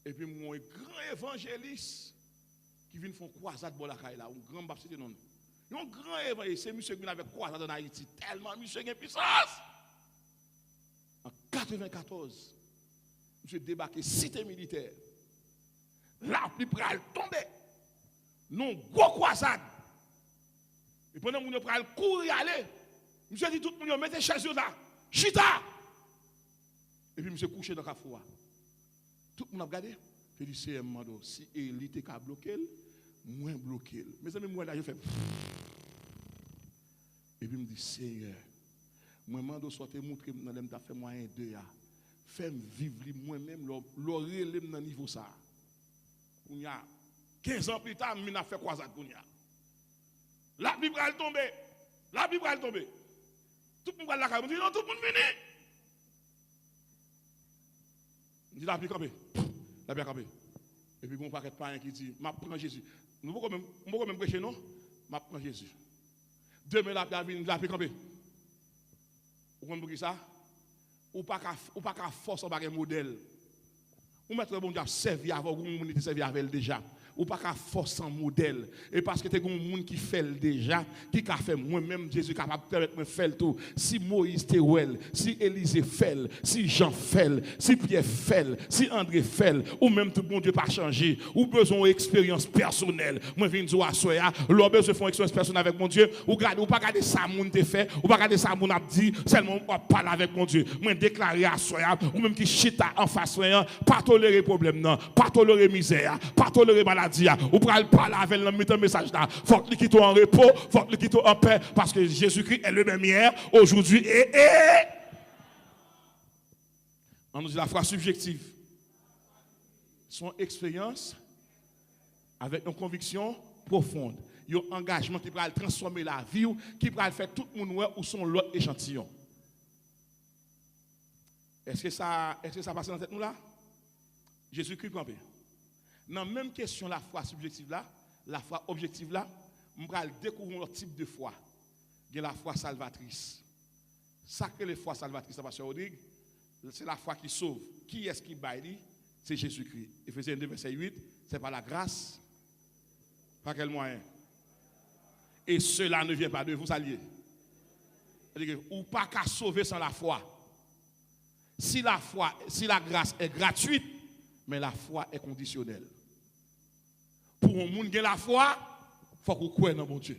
Et puis, mon grand évangéliste qui vient faire croisade pour la caille là, un grand baptiste non. Un grand évangéliste, c'est monsieur qui vient avec croisade en Haïti, tellement monsieur qui a puissance. En 94, monsieur débarqué cité militaire. La pluie pral tomber. Non, gros croisade. Et pendant que nous pral courir aller, monsieur dit tout le monde mettez chaise là, chita. Et puis monsieur couché dans la foi. Tout le monde a regardé. Je dis, c'est un mando. Si il était qu'à bloquer, moins bloqué. Mes amis, moi là, je fais. Et puis, je me dis, Seigneur, moi, mando soit montré dans le fait moyen de ya. Fais-moi vivre moi-même, l'oreille dans niveau ça. Il y a 15 ans plus tard, je n'ai fait croisade. La Bible va tomber. La Bible va tomber. Tout le monde va la caméra. Je dis, non, tout le monde vient. Je dis, la Bible campé. La Bible campé. Et puis, mon paquet de pain qui dit, je prends Jésus. Nous ne pouvons même prêcher, non? Je prends Jésus. Demain, la Bible campé. Vous comprenez ça? Ou pas qu'à force en bagage modèle. Ou mettre bon Dieu servir avant vous, vous avez servi avec déjà. Ou pas qu'à force en modèle. Et parce que tu as un monde qui fait déjà, qui a fait moi-même, Jésus capable de permettre de faire tout. Si Moïse Théouel, si Élisée fait, si Jean fait, si Pierre fait, si André fait, ou même tout bon Dieu pas changé, ou besoin d'expérience personnelle. Moi, je viens de dire à Soya, l'on besoin de faire une expérience personnelle avec mon Dieu, ou pas regarder ça, mon te fait, ou pas regarder ça, mon a dit, seulement on parle avec mon Dieu. Moi, déclarer à Soya, ou même qui chita en face, pas tolérer problème, non, pas tolérer misère, pas tolérer maladie. Ou pour aller parler avec le message là. Faut que quitte en repos, faut que quitte en paix, parce que Jésus-Christ est le même hier, aujourd'hui et. On nous dit la foi subjective. Son expérience avec une conviction profonde. Un engagement qui va transformer la vie, qui va faire tout le monde ou son l'autre échantillon. Est-ce que ça passe dans cette nous là? Jésus-Christ campé. Dans la même question, la foi subjective là, la foi objective là, on va découvrir un type de foi. Il y a la foi salvatrice. Ça que les foi salvatrice, Pasteur Rodrigue, c'est la foi qui sauve. Qui est-ce qui baille? C'est Jésus-Christ. Éphésiens 2, verset 8, c'est par la grâce. Par quel moyen? Et cela ne vient pas de vous allier. C'est-à-dire, ou pas qu'à sauver sans la foi. Si la grâce est gratuite, mais la foi est conditionnelle. Pour un monde qui a la foi, il faut qu'on croie dans mon Dieu.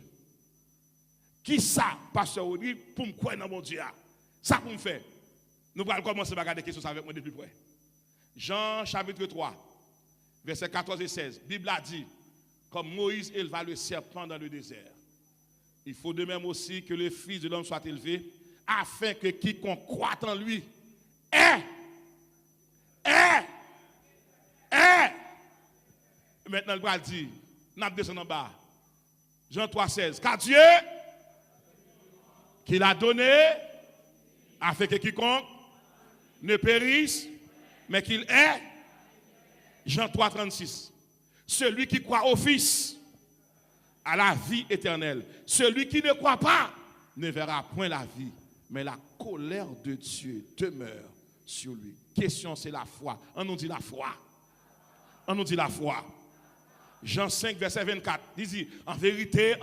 Qui ça, pasteur Odi, pour me croire dans mon Dieu? Ça pour me faire. Nous allons commencer à regarder des questions avec moi depuis près. Jean chapitre 3, versets 14 et 16. La Bible a dit, comme Moïse éleva le serpent dans le désert, il faut de même aussi que le Fils de l'homme soit élevé, afin que quiconque croit en lui ait. Maintenant, le bras dit, nous descendons en bas. Jean 3, 16. Car Dieu, qu'il a donné, afin que quiconque ne périsse, mais qu'il ait. Jean 3, 36. Celui qui croit au Fils a la vie éternelle. Celui qui ne croit pas ne verra point la vie, mais la colère de Dieu demeure sur lui. Question, c'est la foi. On nous dit la foi. On nous dit la foi. Jean 5, verset 24, il dit, en vérité,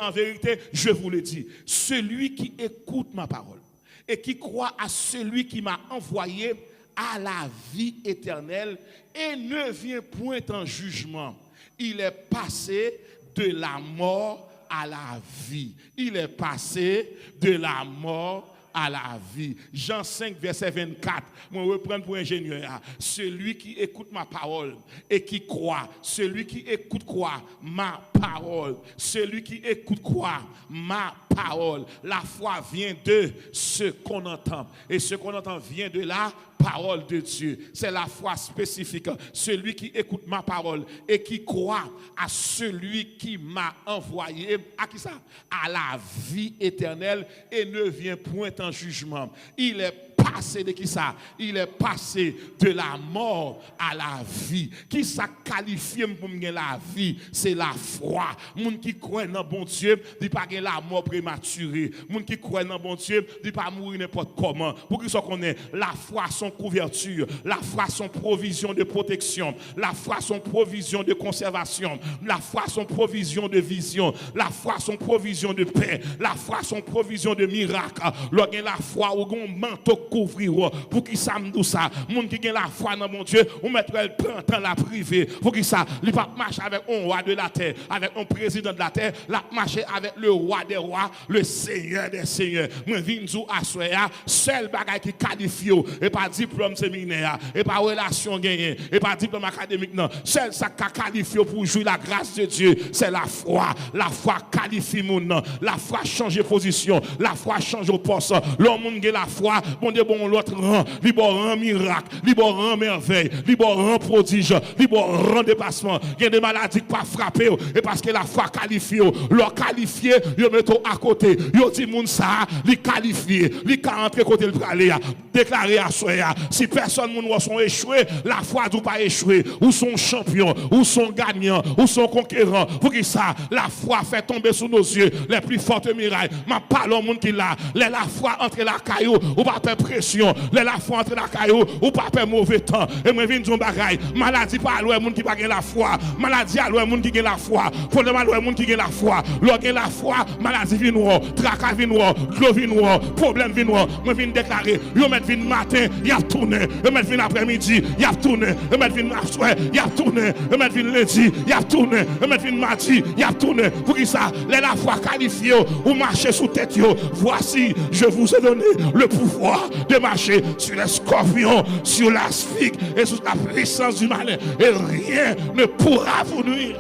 je vous le dis, celui qui écoute ma parole et qui croit à celui qui m'a envoyé a la vie éternelle et ne vient point en jugement. Il est passé de la mort à la vie. Il est passé de la mort à la vie. Jean 5, verset 24. Moi, je reprends pour ingénieur. Celui qui écoute ma parole et qui croit. Celui qui écoute quoi? Ma parole. Celui qui écoute quoi? Ma parole. La foi vient de ce qu'on entend. Et ce qu'on entend vient de la parole de Dieu. C'est la foi spécifique. Celui qui écoute ma parole et qui croit à celui qui m'a envoyé, à qui ça? À la vie éternelle et ne vient point en jugement. Il est passé de qui ça? Il est passé de la mort à la vie. Qui ça qualifie pour me la vie? C'est la foi. Moun qui croit dans bon Dieu, dit pas la mort prématurée. Moun qui croit dans bon Dieu, dit pas mourir n'importe comment. Pour qu'ils soient connaît la foi son couverture, la foi son provision de protection, la foi son provision de conservation, la foi son provision de vision, la foi son provision de paix, la foi son provision de miracle. Lorsque la foi ou un manteau couvrir pour qui ça me dit ça, moun qui a la foi dans mon Dieu, ou mettre elle prend la privée, pour qui ça, il pas marcher avec un roi de la terre, avec un président de la terre, la marcher avec le roi des rois, le seigneur des seigneurs. Moi viens nous assoya, seul bagage qui qualifie et pas diplôme séminaire, et pas relation gagnée, et pas diplôme académique non. Seul ça qui qualifie pour jouer la grâce de Dieu, c'est la foi. La foi qualifie mon nom, la foi change position, la foi change au poste. L'homme qui a la foi, bon Dieu bon l'autre rang, li bon rang miracle, li bon rang merveille, li bon rang prodige, li bon rang dépassement. Il y a des maladies qui pas frapper et parce que la foi qualifie, leur qualifié, yo metto à côté. Yo dit moun ça, li qualifié, li ka entrer côté le praler, déclarer à soya. Si personne moun sont échoué, la foi doit pas échouer, ou son champion, ou son gagnant, ou son conquérant. Pour qui ça, la foi fait tomber sous nos yeux les plus fortes murailles. Ma parole au monde qui là, la foi entre la caillou, ou pas faire pression, la foi entre la caillou, ou pas faire mauvais temps. Et moi viens dire bagaille, maladie pas loin monde qui pas la foi, maladie à loin monde qui a la foi, problème à loin monde qui a la foi. Lorsque la foi, maladie vient noir, tracas vient noir, l'eau vient noir, problème vient noir. Moi viens déclarer, yo met vin matin, y a tourné, yo met vin après-midi, y a tourné, yo met vin soir, y a tourné, yo met vin lundi, y a tourné, yo met vin mardi, y a tourné. Pour qui ça, la foi qualifiée ou marcher sous tête yo. Voici, je vous ai donné le pouvoir de marcher sur les scorpions, sur la spigue et sur la puissance du malin. Et rien ne pourra vous nuire.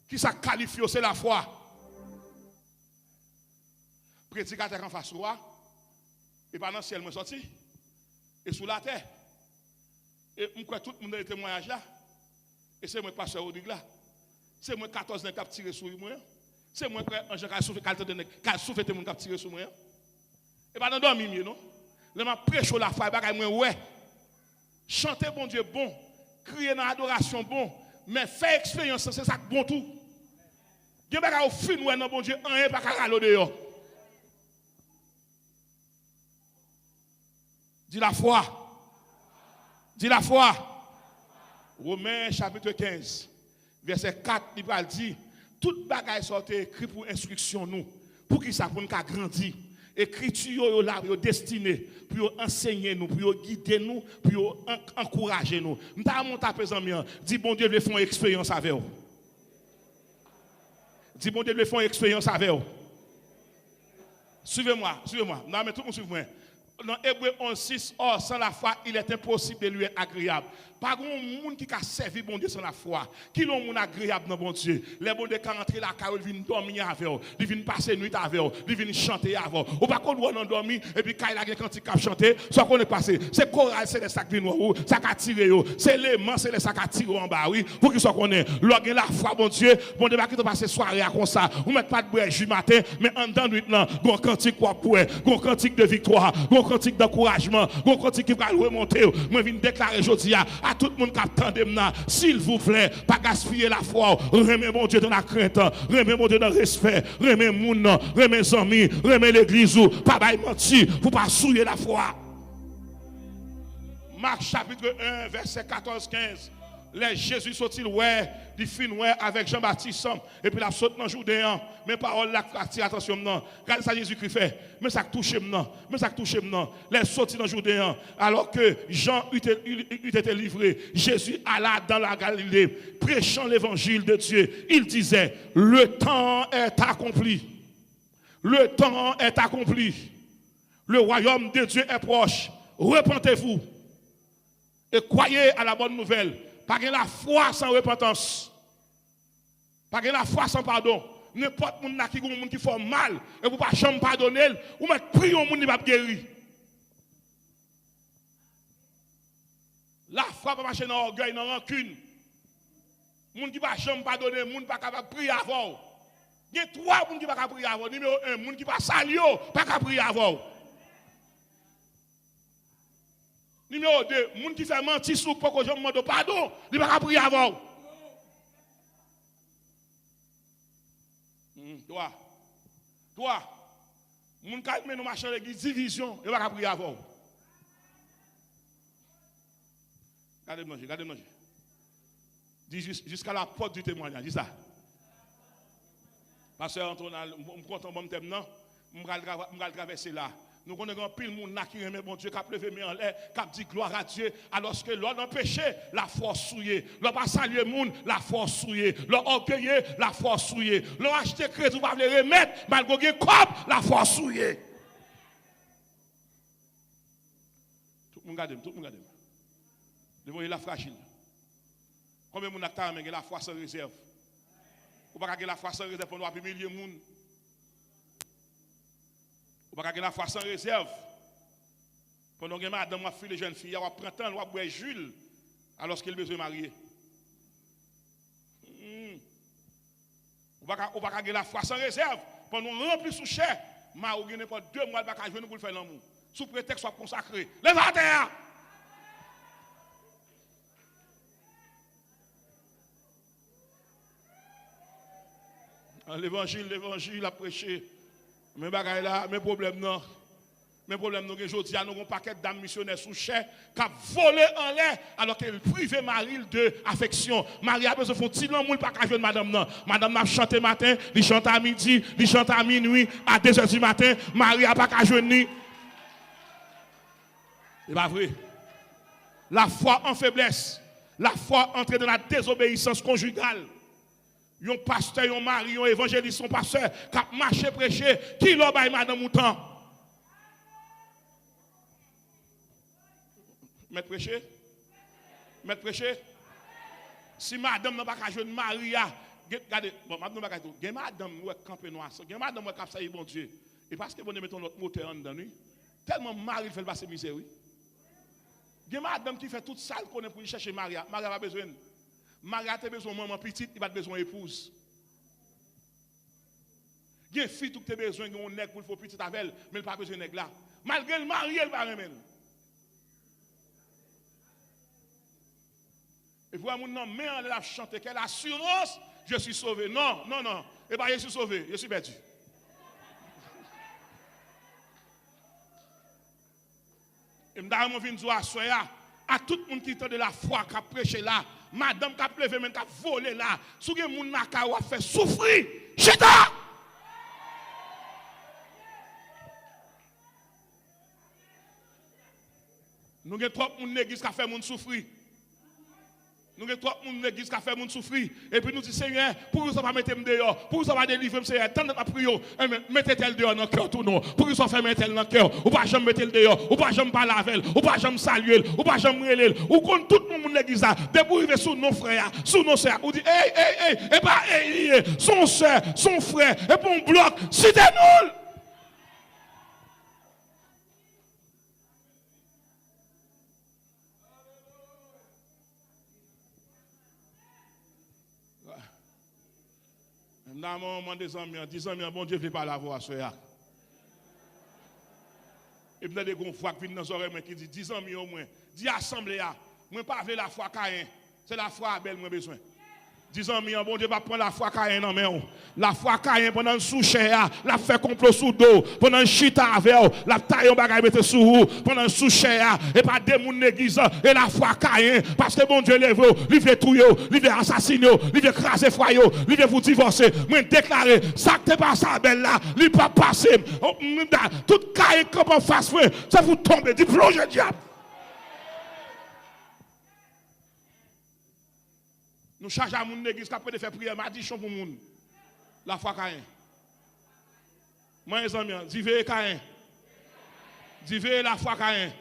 Qui ça qualifie, c'est la foi. Prédicateur en face roi, et pas dans le ciel, moi sorti, et sous la terre. Et je crois tout le monde a le témoignage là. Et c'est moi, pasteur Rodrigue là. C'est moi, 14 ans qui a tiré sur moi. C'est moi, Ange qui a soufflé, qui a soufflé, qui a tiré sur moi. Et pas dans le dormir, non? Le m'a prêché la foi, et ouais. Chanter bon Dieu bon, crier dans l'adoration bon, mais faire expérience, c'est ça que bon tout. Il y a des gens qui ont bon Dieu, rien pas qu'à dehors. Dis la foi. Dis la foi. Romains chapitre 15, verset 4, il va dire, toute bagaille sortait écrit pour instruction nous, Pour qui ça pour nous grandir. Écriture yo là yo destiné pour enseigner nous, pour guider nous, pour encourager nous. M'ta monter mes amis, dit bon Dieu veut faire une expérience avec vous. Dit bon Dieu veut faire une expérience avec vous. Suivez-moi. Non mais tout le monde suivez-moi. Dans Hébreux 11:6, or sans la foi, il est impossible de lui être agréable. Pas grand monde qui a servi bon Dieu sans la foi. Qui l'ont monde agréable dans bon Dieu. Les bon Dieu qui rentrent la carole viennent dormir avec eux, ils viennent passer nuit avec eux, ils viennent chanter avec eux. Ou pas qu'on doit dormir et puis quand il a quand il chanter, soit qu'on est passé. C'est choral, c'est les sacs de noir, ça a tiré c'est l'élément, c'est les sacs à tirer en bas oui, pour qu'ils soient connaît. Lorsque la foi bon Dieu pas qui passer soirée comme ça. Vous mettez pas de brèche du matin, mais en dedans nuit là, gon cantique quoi pour, gon cantique de victoire, gon cantique d'encouragement, gon cantique qui va remonter. Moi viens déclarer aujourd'hui à tout le monde qui attend s'il vous plaît, pas gaspiller la foi, remet mon Dieu dans la crainte, remet mon Dieu dans le respect, remet moun, remet mes amis, remet l'église, pas bail menti, pour pas souiller la foi. Marc chapitre 1, verset 14-15. Les Jésus sont-ils ouais, du fin ouais avec Jean-Baptiste et puis la saute dans Judéen. Mais parole là attire attention non. Regardez ça Jésus-Christ fait. Mais ça touche non. Les sortis dans Judéen alors que Jean eut été livré. Jésus alla dans la Galilée prêchant l'évangile de Dieu. Il disait le temps est accompli. Le temps est accompli. Le royaume de Dieu est proche. Repentez-vous et croyez à la bonne nouvelle. Pas que la foi sans repentance. Pas que la foi sans pardon. N'importe qui fait mal et vous pas jamais pardonner, ou mettre prier au monde qui va guérir. La foi pas marcher dans l'orgueil, dans rancune. Monde qui va jamais pardonner, monde pas capable prier avant. Il y a trois monde qui va prier avant. Numéro 1, monde qui va salir, pas capable prier avant. Numéro 2, les gens qui fait mentir sur pour que je me demande pardon, ils ne peuvent pas prier avant. Toi, les gens qui nous marchent dans l'église, division, ils ne peuvent pas prier avant. Regardez-moi. Dis jusqu'à la porte du témoignage, dis ça. Pasteur Antoine, je compte en bon thème, non? Je vais traverser là. Nous connaissons pile monde qui remet bon Dieu, qui a levé en l'air, qui a dit gloire à Dieu, alors que l'on a péché, la force souillée. L'on pas saluer monde, la force souillée. L'on orgueillé, la force souillée. L'on acheté crédit, on va le remettre, malgré comme la force souillée. Tout le monde regarde. Devant la fragile. Combien de monde a la foi sans réserve? Ou pas la foi sans réserve pour nous humilier les gens? Ou pas la foi sans réserve. Pendant que madame a fait les jeunes filles, elle a pris temps, elle a boire Jules, alors qu'elle a besoin de marier. Ou pas la foi sans réserve. Pendant qu'on remplit sous chair, ma ou gagne pas 2 mois, elle va pour faire l'amour. Sous prétexte soit consacré. Lève à terre! L'évangile a prêché. Mais bagaille là, mes problèmes non. Mes problèmes non, aujourd'hui, nous avons un paquet d'âmes missionnaires sous chair qui a volé en l'air alors qu'elle privait Marie de affection. Marie a besoin de faire petit l'amour, pas qu'à jouer madame non. Madame a chanté matin, il chante à midi, il chante à minuit, à 2h du matin. Marie a pas qu'à jouer ni. C'est pas vrai. La foi en faiblesse, la foi entrée dans la désobéissance conjugale. Un pasteur, un mari, un évangéliste, un pasteur qui a marché prêché, qui l'a baillé madame Mouton. Maître prêché. Si madame n'a pas qu'à jouer Maria, regardez, bon, madame n'a pas qu'à jouer. Madame, nous camper noir, madame nous capsailler bon Dieu. Et parce que vous mettons notre moteur en dedans, tellement Marie fait passer misère, oui. Madame qui fait toute salle qu'on est pour chercher Maria. Maria n'a pas besoin. Maria a besoin de maman petite, il va besoin d'épouse. Il y a une fille qui a besoin d'un nègre pour le faire petite avec elle, mais il n'a pas besoin de nègre là. Malgré le mari, elle va remettre. Et pour un nom, mais elle a chanté, quelle assurance, je suis sauvé. Non. Et bien, je suis sauvé, je suis perdu. Et je vais dire à tout le monde qui est de la foi, qui a prêché là, madame qui a levé, même qui a volé là, si vous avez des gens qui ont fait souffrir, chita! Nous avons trop de l'église qui a fait moun souffrir. Nous avons trop de l'église qui a fait moun souffrir. Et puis nous disons, Seigneur, pour que ça va mettre dehors, pour que ça va délivrer, Seigneur, tant de ma prière, mettez-elle dehors dans le cœur tout non. Pour que ça fait mettre-elle dans le cœur. Ou pas jamais mettre dehors, ou pas jamais parler avec elle, ou pas jamais saluer, ou pas jamais relayer, ou quand tout le monde l'église là, dès pour arriver sous nos frères, sous nos sœurs, ou dit, hey, et pas son sœur, son frère, et pour un bloc, citez-nous. Dans mon moment des amis, 10 ans, bon Dieu ne veut pas la voir, soeur. Et puis, des fois qui viennent dans les oreilles, qui dit 10 ans au moins, 10 assemblées, moi pas avec la foi Caïn, c'est la foi Abel, moi besoin. 10 ans, bon Dieu va prendre la foi Caïn dans main. La foi Caïn pendant le sous-cher, la fait complot sous dos, pendant le chita avec, la taille en bagaille mette sous vous, pendant le sous-cher, et pas des moun l'église, et la foi Caïn, parce que bon Dieu lève, il veut tout, il veut assassiner, il veut craser foyer, il veut vous divorcer. Moi déclarer, ça que pas ça belle là, il pas passer. Tout Caïn comme en face, ça vous tombe, dit plonge diable. Nous chargeons à mon église qui a faire prière, m'a dit pour moun. La foi Caïn. Moi, les amis, dis Caïn. Dis la foi Caïn.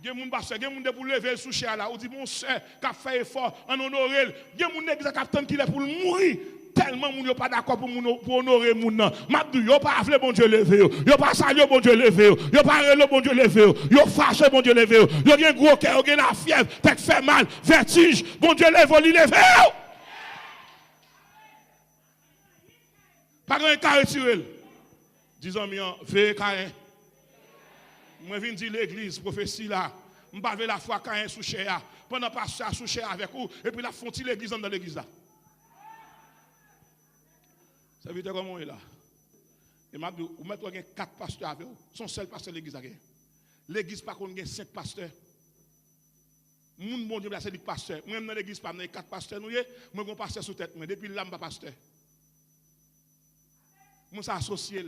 Il y a des gens pour lever le sous là, ou dit mon soeur qui a fait effort en honorer. Il y a des gens qui attendent qu'il est pour mourir. Tellement moun yo pas d'accord pour honorer moun nan. Mabdou yo pas avle bon Dieu lever yo pas saluer bon Dieu lever yo pas rele bon Dieu lever yo fâché bon Dieu lever yo gen gros cœur yo gen la fièvre tête fait mal vertige bon Dieu lever li lever pas grand ka retirer disons mi veille Caïn moi vinn dire l'église prophétie là m'pa la foi Caïn sous cher pendant pasteur sous cher avec ou et puis la fonti l'église dans l'église là. Ça veut dire comment on est là. Et m'a dit, vous mettez 4 pasteurs avec vous. Son seul pasteur de l'église. L'église, par contre, il y a 5 pasteurs. Moun bon Dieu, c'est 5 pasteurs. Moi, dans l'église, pas 4 pasteurs. Moi, j'ai un pasteur sous tête. Depuis là, je ne suis pas pasteur. Moi, ça associé.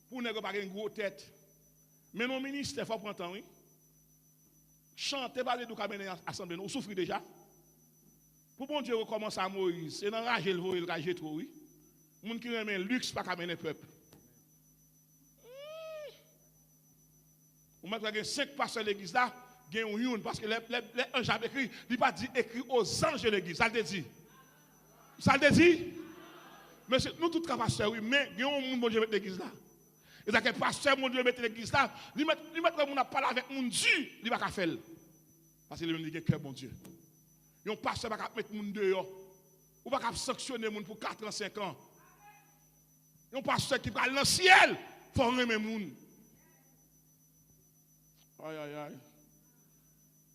Pour ne pas une grosse tête. Mais nos ministères, il faut prendre temps, oui. Chanter, parler de cabinet assemblée. Vous souffrez déjà. Pour bon Dieu, recommence à Moïse. C'est dans rager le voile, rager trop, oui. Moun qui remet luxe pas amener peuple. On mettre 5 pasteurs de l'église là, gen une parce que les anges avaient écrit, il pas dit écrit aux anges de l'église, ça le dit. Ça le dit. Mais nous tous pasteurs oui, mais gen un monde bon Dieu mettre l'église là. Et ça que pasteur mon Dieu mettre l'église là, il mettre mon a parler avec mon Dieu, il va pas faire. Parce que il dit cœur bon Dieu. Un pasteur pas mettre moun dehors. Ou pas sanctionner moun pour 4 ans 5 ans. Un pasteur qui va dans le ciel, il faut remettre moun. Aïe.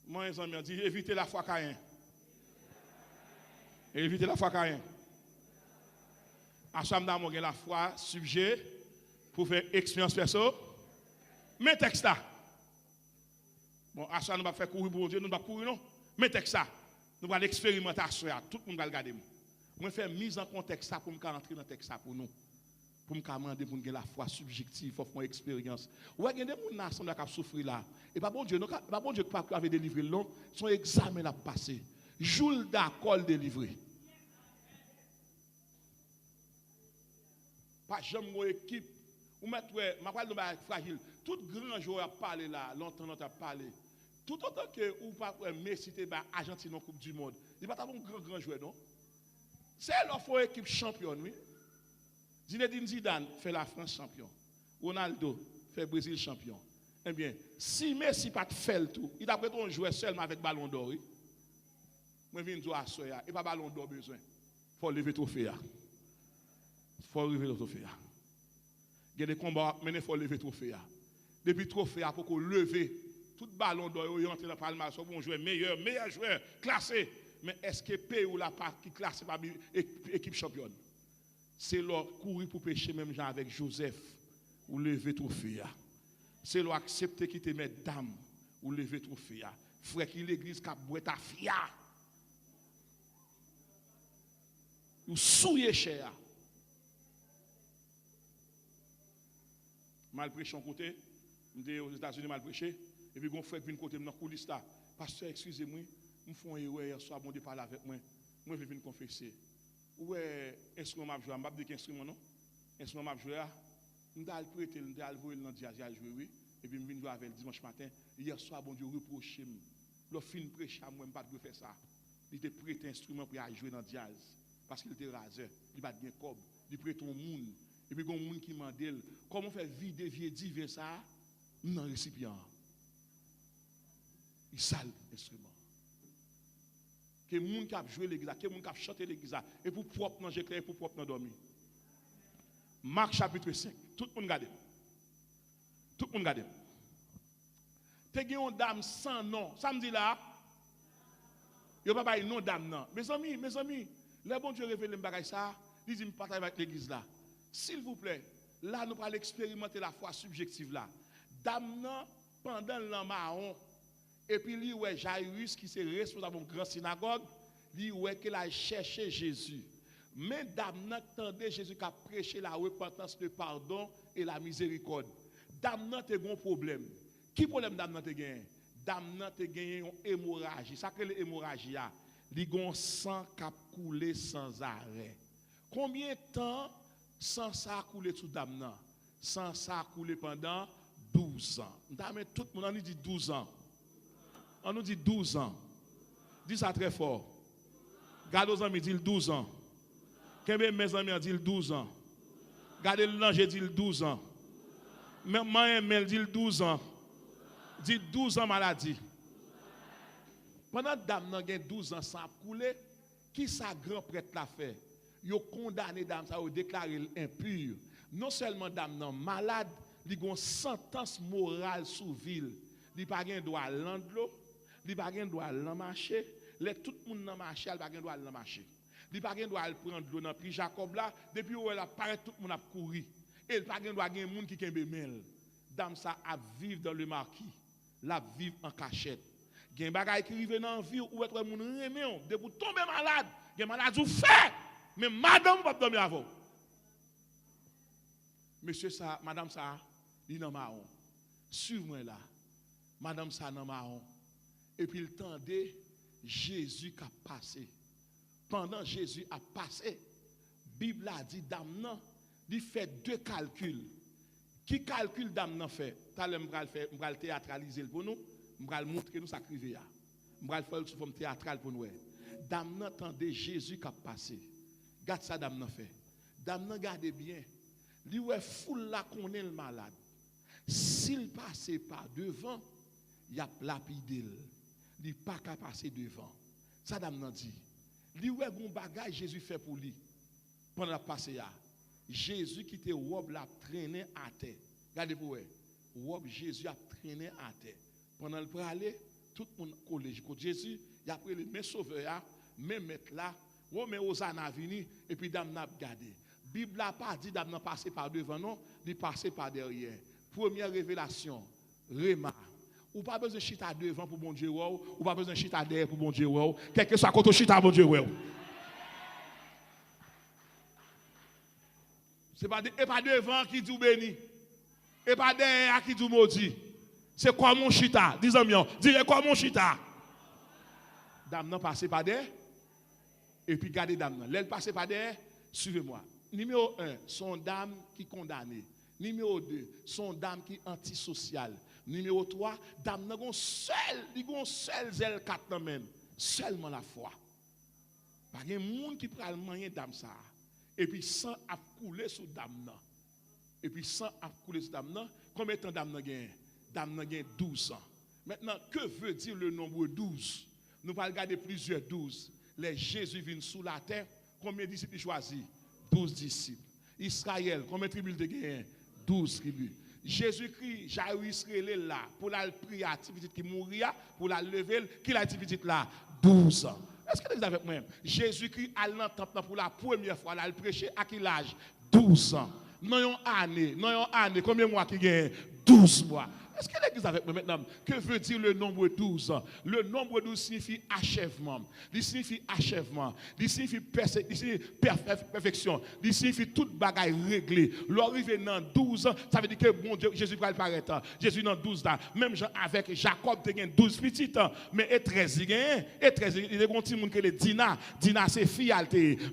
Moi, les amis, dit évitez la foi Caïn. Évitez la foi Caïn. À chaque fois, la foi sujet pour faire expérience perso. Mais texte là. Bon, à chaque fois, nous va faire courir pour Dieu, nous va courir non. Mais texte là. Nous allons l'expérimentation, tout le monde va regarder. Moi, je fais mise en contexte ça pour me rentrer dans le texte pour nous. Pour me demander pour la foi subjective, il faut faire une expérience. Ouais, il y a des gens qui ont souffert là. Et pas bon Dieu, pas bon Dieu qui avait délivré non, son examen l'a passé. Joule d'accord délivré. Pas jamais une équipe. Ou mettre, ma parole de fragile. Tout grand joueur a parlé là, longtemps on a parlé. Tout autant que ou pas Messi était Argentine en Coupe du Monde. Il va pas un grand joueur non. C'est leur faut équipe championne oui. Zinedine Zidane fait la France champion. Ronaldo fait Brésil champion. Eh bien, si Messi pas fait le tout, il a pris un joueur seulement avec ballon d'or oui. Moi viens dire à soya, et pas ballon d'or besoin. Faut lever trophée là. Faut lever le trophée là. Il y a des combats mais il faut lever trophée là. Depuis trophée là pour qu'on lever tout ballon d'or est entré dans le palmarès, bon joueur meilleur joueur classé. Mais est-ce que pays ou la part qui classe par équipe championne? C'est leur courir pour pécher même gens avec Joseph ou lever trophée. C'est leur accepter qui te met dame ou lever trophée. Frère qui l'église qui a boit ta fia. Ou souiller cher. Mal prêché en côté, aux États-Unis mal prêché. Et puis, mon frère vient côté dans la coulisse là. Pasteur, excusez-moi, je fais un erreur hier soir, bon Dieu parle avec moi. Moi, je viens confesser. Ouais, instrument m'a joué, m'a dit qu'instrument non? Instrument m'a joué, je vais prêter, je vais jouer dans le jazz, oui. Et puis, je viens jouer avec dimanche matin. Hier soir, bon Dieu reproché moi. Le film prêche à moi, je ne pas faire ça. Il était prêté instrument pour jouer dans le jazz. Parce qu'il était rasé, il n'a pas de cob, il prête un monde. Et puis, il y a un monde qui m'a dit, comment faire vider vieux divin ça dans le récipient? Il sale l'instrument. Que les gens qui ont joué l'église, que les gens qui ont chanté l'église, et pour propre manger clair, et pour propre dormir. Marc chapitre 5, tout le monde regarde. Tout le monde regarde. Tu as une dame sans nom, samedi là, il n'y a pas de nom dame non. Mes amis, le bon Dieu révèle me ça, il dit me partage avec l'église là. S'il vous plaît, là nous allons expérimenter la foi subjective là. Dame non pendant l'an marron. Et puis, lui, ouais, Jairus, qui est responsable de la grande synagogue, lui, ouais, qu'il a cherché Jésus. Mais dame n'attendait Jésus qui a prêché la repentance, le pardon et la miséricorde. Dame n'a pas de problème. Qui problème dame n'a pas gagné? Dame n'a pas gagné une hémorragie. Ça que l'hémorragie a, il y a un sang qui a coulé sans arrêt. Combien de temps sans ça a coulé sous dame n'a? Sans ça a coulé pendant 12 ans. Dame, tout le monde dit 12 ans. On nous dit 12 ans. Dis ça très fort. Gardez aux amis, dit 12 ans. Qu'est-ce que mes amis disent 12 ans? Gardez le l'ange, dit 12 ans. Maman dit 12 ans. Dit 12 ans maladie. Pendant que dame n'a 12 ans sans couler, qui sa grand prêtre l'a fait? Il a condamné dame ça, il a déclaré impur. Non seulement dame n'a malade, il a une sentence morale sous ville. Il n'a pas de droit à l'endlo. Il n'a pas de droit à marcher. Tout le monde n'a marché, il n'a pas de droit à marcher. Il n'a pas de droit à prendre l'eau dans le Jacob là. Depuis où elle apparaît, tout le monde a couru. Et il n'a pas de droit à des gens qui ont mel. Dame ça à vivre dans le marquis. La vivre en cachette. Il y a des gens qui arrivent dans la vie où être moun remet, de vous tomber malade. Il y a des malades qui fait. Mais madame ne va pas dormir avant. Monsieur ça, madame ça, il est dans marron. Suivez-moi là. Madame ça dans marron. Et puis il tendait Jésus qui a passé. Pendant Jésus a passé, la Bible a dit dame non, il fait deux calculs. Qui calcul dame non fait? Je vais théâtraliser pour nous, je vais montrer nous ça crivé. Je vais faire sous forme théâtrale pour nous. Dame non tendait Jésus qui a passé. Garde ça dame non fait. Dame non garde bien. Lui ouais foule là qu'on est le malade. S'il passait par devant, il y a lapidé. Il n'est pas qu'à passer devant. Ça dame non dit. Lui ouais bon bagage Jésus fait pour lui. Pendant la passé là. Jésus qui était robe l'a traîné à terre. Regardez pour vous. Robe Jésus a traîné à terre. Pendant le aller, tout le monde collège contre Jésus, il a pris les mains sauveurs, même mettre là, mais aux anavini et puis dame n'a gardé. Bible n'a pas dit dame n'a passé par devant non, il passé par derrière. Première révélation, Réma. Ou pas besoin de chita devant pour bon Dieu ou pas besoin de chita derrière pour bon Dieu quel que soit contre chita bon Dieu C'est pas devant qui dit béni. Et pas derrière qui dit maudit. C'est quoi mon chita? Dis-moi, dis quoi mon chita? Dame non passe par derrière. Et puis gardez dame non. L'elle passe par derrière, suivez-moi. Numéro 1, son dame qui condamnée. Numéro 2, son dame qui antisociale. Numéro 3, dame non gon seul zèle 4 même. Seulement la foi. Pas de monde qui prend le moyen dame ça. Et puis sang a coulé sous dame nan. Et puis sang a coulé sous dame nan. Combien de temps dame nan gagne? Dame nan gagne 12 ans. Maintenant, que veut dire le nombre 12? Nous allons regarder plusieurs 12. Les Jésus vient sous la terre. Combien de disciples choisis? 12 disciples. Israël, combien de tribus de gagne? 12 tribus. Jésus-Christ, Jairus là, pour la prier à petit qui mourir, pour la lever, qui l'a dit petit là? 12 ans. Est-ce que vous êtes avec moi? Jésus-Christ a l'entente pour la première fois, là, il prêchait à quel âge? 12 ans. Non, une année, combien de mois qui gagne? 12 mois. Est-ce que l'église avec moi maintenant? Que veut dire le nombre 12? Le nombre 12 signifie achèvement. Il signifie achèvement. Il signifie perfection. Il signifie toute bagaille réglée. L'arrivée dans 12, ça veut dire que bon Dieu, Jésus va paraître. Jésus dans 12 ans. Même avec Jacob, il y a 12 petites. Mais et 13, il y a un petit monde qui est Dina. Dina, c'est fille,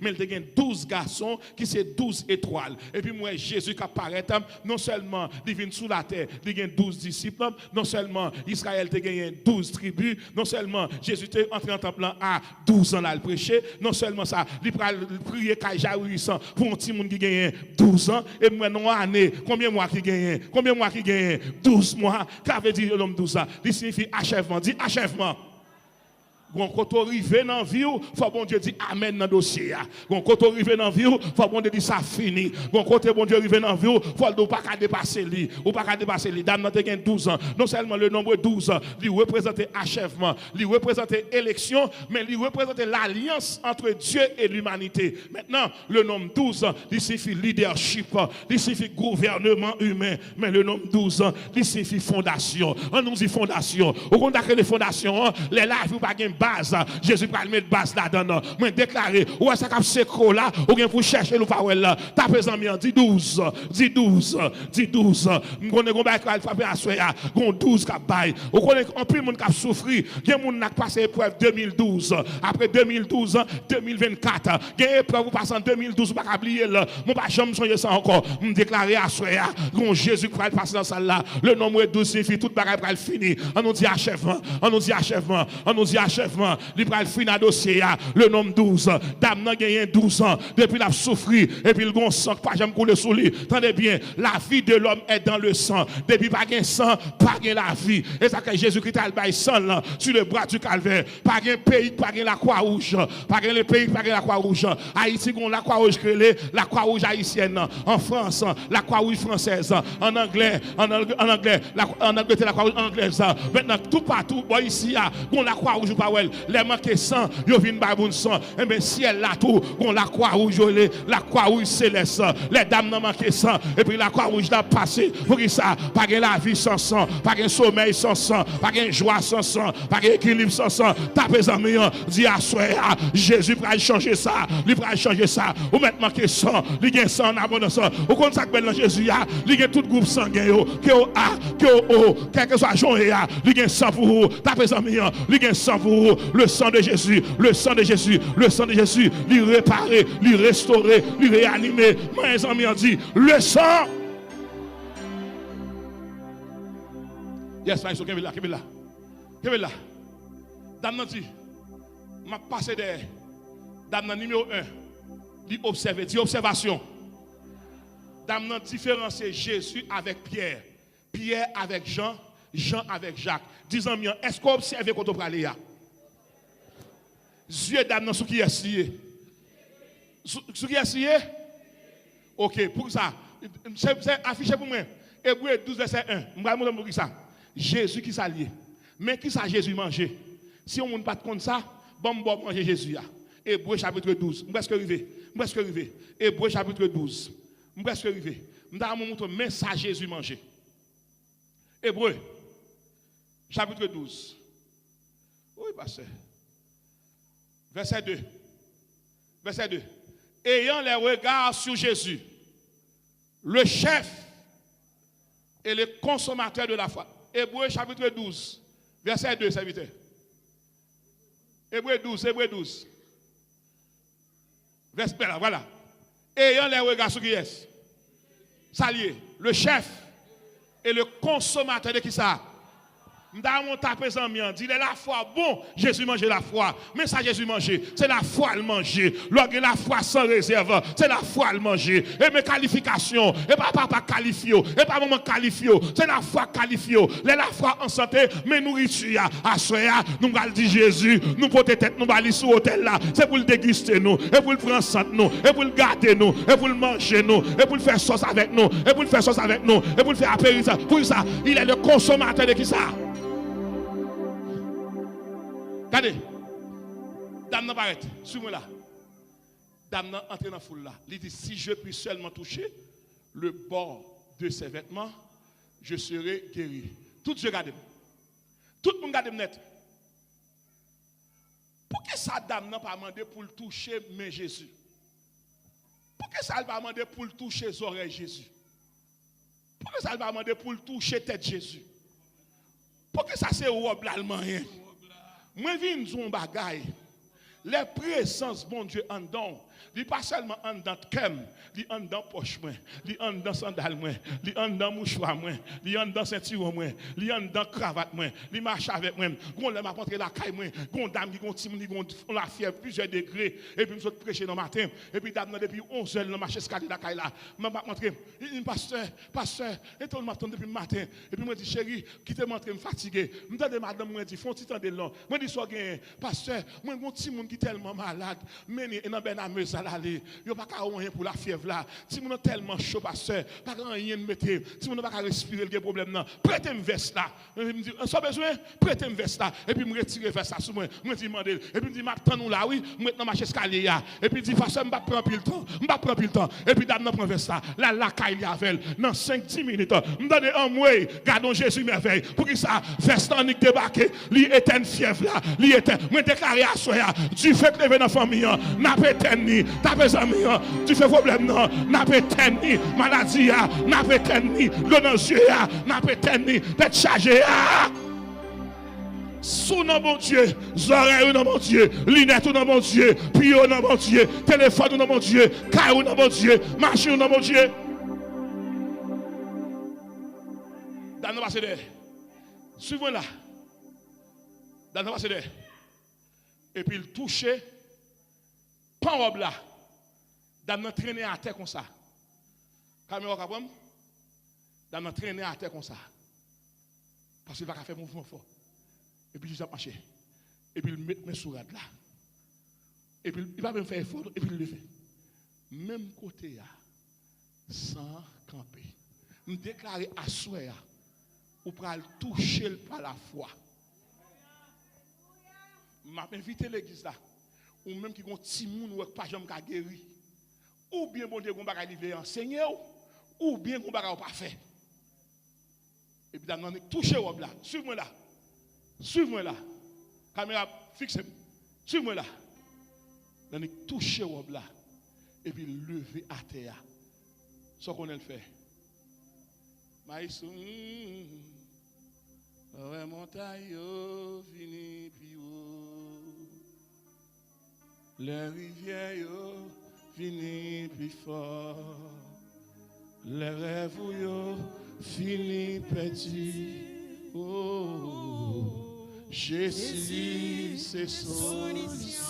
mais il y a 12 garçons qui sont 12 étoiles. Et puis moi, Jésus qui apparaît, non seulement il vient sous la terre, il y a 12 disciples, non seulement Israël a gagné 12 tribus, non seulement Jésus est entré en temple à 12 ans là, le prêcher, non seulement ça, il prier Jaouissant pour un petit monde qui gagne 12 ans, et moi, non, année, combien de mois qui gagne? Combien de mois qui gagne? 12 mois, qu'avait veut dire l'homme 12 ans? Il signifie achèvement, dit achèvement. Quand on arrive dans la vie, il faut bon Dieu dire Amen dans le dossier. Quand on arrive dans la vie, il faut bon Dieu dire ça fini. Quand bon Dieu arrive dans la vie, il faut pas dépasser lui. Ou pas dépasser lui. Dame a 12 ans. Non seulement le nombre 12 ans, il représente achèvement, il représente élection, mais il représente l'alliance entre Dieu et l'humanité. Maintenant, le nombre 12 ans, il signifie leadership, il signifie gouvernement humain, mais le nombre 12 ans, il signifie fondation. On nous dit fondation. Au contraire des fondations, les là, vous pas base, Jésus va mettre base là-dedans. Mais déclarer, ou est-ce que c'est là, ou bien vous cherchez le power là, tapez en mieux, dis 12, dis 12, dis 12. Nous connaissons pas qu'il faut faire à soya, gon 12 qui bail. Ou connaissez en plus monde qui souffri, il y a monde qui passé épreuve 2012, après 2012, 2024, il y a épreuve vous passez en 2012, pas oublier là, mon pas jamais songer ça encore. Me déclarer à soya, gon Jésus va passer dans ça là, le nombre 12 signifie toute bagarre va finir. On nous dit achèvement, on nous dit achèvement, on nous dit achèvement. Il va finir dossier le nombre 12 dame n'a gagné 12 ans depuis la souffrir et puis le gon sang pas jamais couler sous lui. Attendez bien, la vie de l'homme est dans le sang. Depuis pas gain sang, pas gain la vie. Et ça que Jésus-Christ a le sang là sur le bras du calvaire. Pas gain pays, pas gain la croix rouge. Pas gain le pays, pas gain la croix rouge. Haïti gon la croix rouge créée, la croix rouge haïtienne. En France, la croix rouge française. En anglais, en Angleterre, la croix rouge anglaise. Maintenant tout partout, bon ici gon la croix rouge pas les manqués sang, yo vinn ba bon sang. Et bien ciel là tout, on la croix rouge, la croix rouge céleste. Les dames n'ont manqué sang et puis la croix rouge n'a passé. Pour ça, pas de la vie sans sang, pas de sommeil sans sang, pas de joie sans sang, pas d'équilibre sans sang. Tapez en mieux, dis à soi, Jésus va changer ça, il va changer ça. Ou mettre manqué sang, il y a sang en abondance. Ou comme ça que Jésus il y a tout groupe sanguin que au A, que au O, quel que soit journée il y a sang pour vous. Tapez en mieux, il y a sang pour vous. Le sang de Jésus, le sang de Jésus, le sang de Jésus, lui réparer, lui restaurer, lui réanimer. Mes amis ont dit, le sang. Yes, my son, qui est là. Dame dit, m'a passé derrière. Dame numéro 1, dit observer, dit observation. Dame différencier Jésus avec Pierre, Pierre avec Jean, Jean avec Jacques. Disons bien, est-ce qu'on observe quand on parle là? Dieu dame ce qui est scié. Ce qui est scié? Ok, pour ça, c'est affiché pour moi. Hébreu 12, verset 1. Je vais vous dire ça. Jésus qui s'allie. Mais qui ça Jésus manger? Si on ne pas de ça, bon manger Jésus. Hébreu chapitre 12. Je suis presque arrivé. Hébreu chapitre 12. Je suis presque arrivé. Je vais vous montrer, mais ça Jésus manger. Hébreu chapitre 12. Oui, pasteur. Verset 2. Verset 2. Ayant les regards sur Jésus, le chef et le consommateur de la foi. Hébreu chapitre 12. Verset 2, serviteur. Hébreu 12, Hébreu 12. Verset là, voilà. Ayant les regards sur qui est? Salier, le chef et le consommateur de qui ça? M'damon tapé en mien, dit la foi bon, Jésus mangeait la foi. Mais ça Jésus mangeait, c'est la foi le manger. Lorsque la foi sans réserve, c'est la foi le manger. Et mes qualifications, et pas papa qualifié, et pas maman qualifié, c'est la foi qualifiée. La foi en santé, mais nourriture à soya, nous allons dire Jésus, nous porter tête, nous allons sur l'hôtel là, c'est pour le déguster nous, et pour le prendre santé nous, et pour le garder nous, et pour le manger nous, et pour le faire sauce avec nous, et pour le faire sauce avec nous, et pour le faire apéritif. Pour ça, il est le consommateur de qui ça? Regardez, dame n'a pas suis-moi là. Dame n'a entré dans la foule là. Il dit, si je puis seulement toucher le bord de ses vêtements, je serai guéri. Tout Dieu regarde. Tout le monde regarde net. Pourquoi ça dame n'a pas demandé pour le toucher mais Jésus? Pourquoi ça n'a pas demandé pour le toucher les oreilles Jésus? Pourquoi ça n'a pas demandé pour le toucher tête Jésus? Pourquoi ça c'est robe l'allemand rien? Moi viens nous bagaille. Les présences bon Dieu en don. Il pas seulement en dans kem, il en dans poche moi, il en dans sandal moi, il en dans mouchoir moi, il en dans ceinture moi, il en dans cravate moi, il marche avec moi. Gon le m'a rentré la caille moi, gon dame qui gon timoni gon la fièvre plusieurs degrés et puis me prêcher dans matin et puis dame depuis 11h dans marche escalier la caille là. M'a pas rentré, pasteur, et tout le matin depuis le matin et puis moi dit chérie, quitte m'entrer me fatigué. M'tande madame moi dit font petit temps de long. Moi dit so gain pasteur, moi gon timon qui tellement malade, mais dans ben ameuse à l'aller, yo pas ka rien pour la fièvre là. Si mon tellement chaud pasteur, pas rien de mettre. Si mon pas ka respirer le problème là, prêtez-moi veste là. Il me dit sans besoin, prêtez-moi veste là et puis me retirer veste ça sur moi. Moi dit demander et puis dit m'attend nous là oui, maintenant marche escalier là. Et puis dit pasteur m'pa prendre pile temps, et puis dame prend veste là. Là la caille avec dans 5-10 minutes. Me donner un mois, gardons Jésus merveille. Pour qui ça veste en débarquer, li éteint fièvre là, li éteint. Moi déclarer à soya, du fait que lever dans famille, n'a pas éteint. T'as besoin de tu fais problème non, n'a pas éteint maladie, n'a pas éteint l'eau dans les yeux, n'a pas éteint d'être chargé. Sous dans mon Dieu, oreilles dans mon Dieu, lunettes dans mon Dieu, pio dans mon Dieu, téléphone dans mon Dieu, caillou dans mon Dieu, machine dans mon Dieu. Dans nos passés, suivez là. Dans nos passés, et puis il touchait. Pas robe là, dans traîner à terre comme ça. Caméra capable, dans traîner à terre comme ça. Parce qu'il va faire mouvement fort. Et puis il va marcher. Et puis il met mes sourates là. Et puis il va même faire effort et puis il le fait. Même côté là, sans camper. Me déclarer à soi ou pour le toucher par la foi. M'a invité l'église là. Ou même qui ont petit moun ou pas jamais guéri. Ou bien bon Dieu qu'on va livrer enseigner ou bien qu'on va pas faire. Et puis dans toucher robe là, suivez-moi là. Suivez-moi là. Caméra fixe. Suivez-moi là. Dans toucher robe là et puis lever à terre. Ce qu'on a fait. Maïs ouais montagne fini puis les rivières fini plus fort, les rêves fini petit. Oh, Jésus, c'est solution.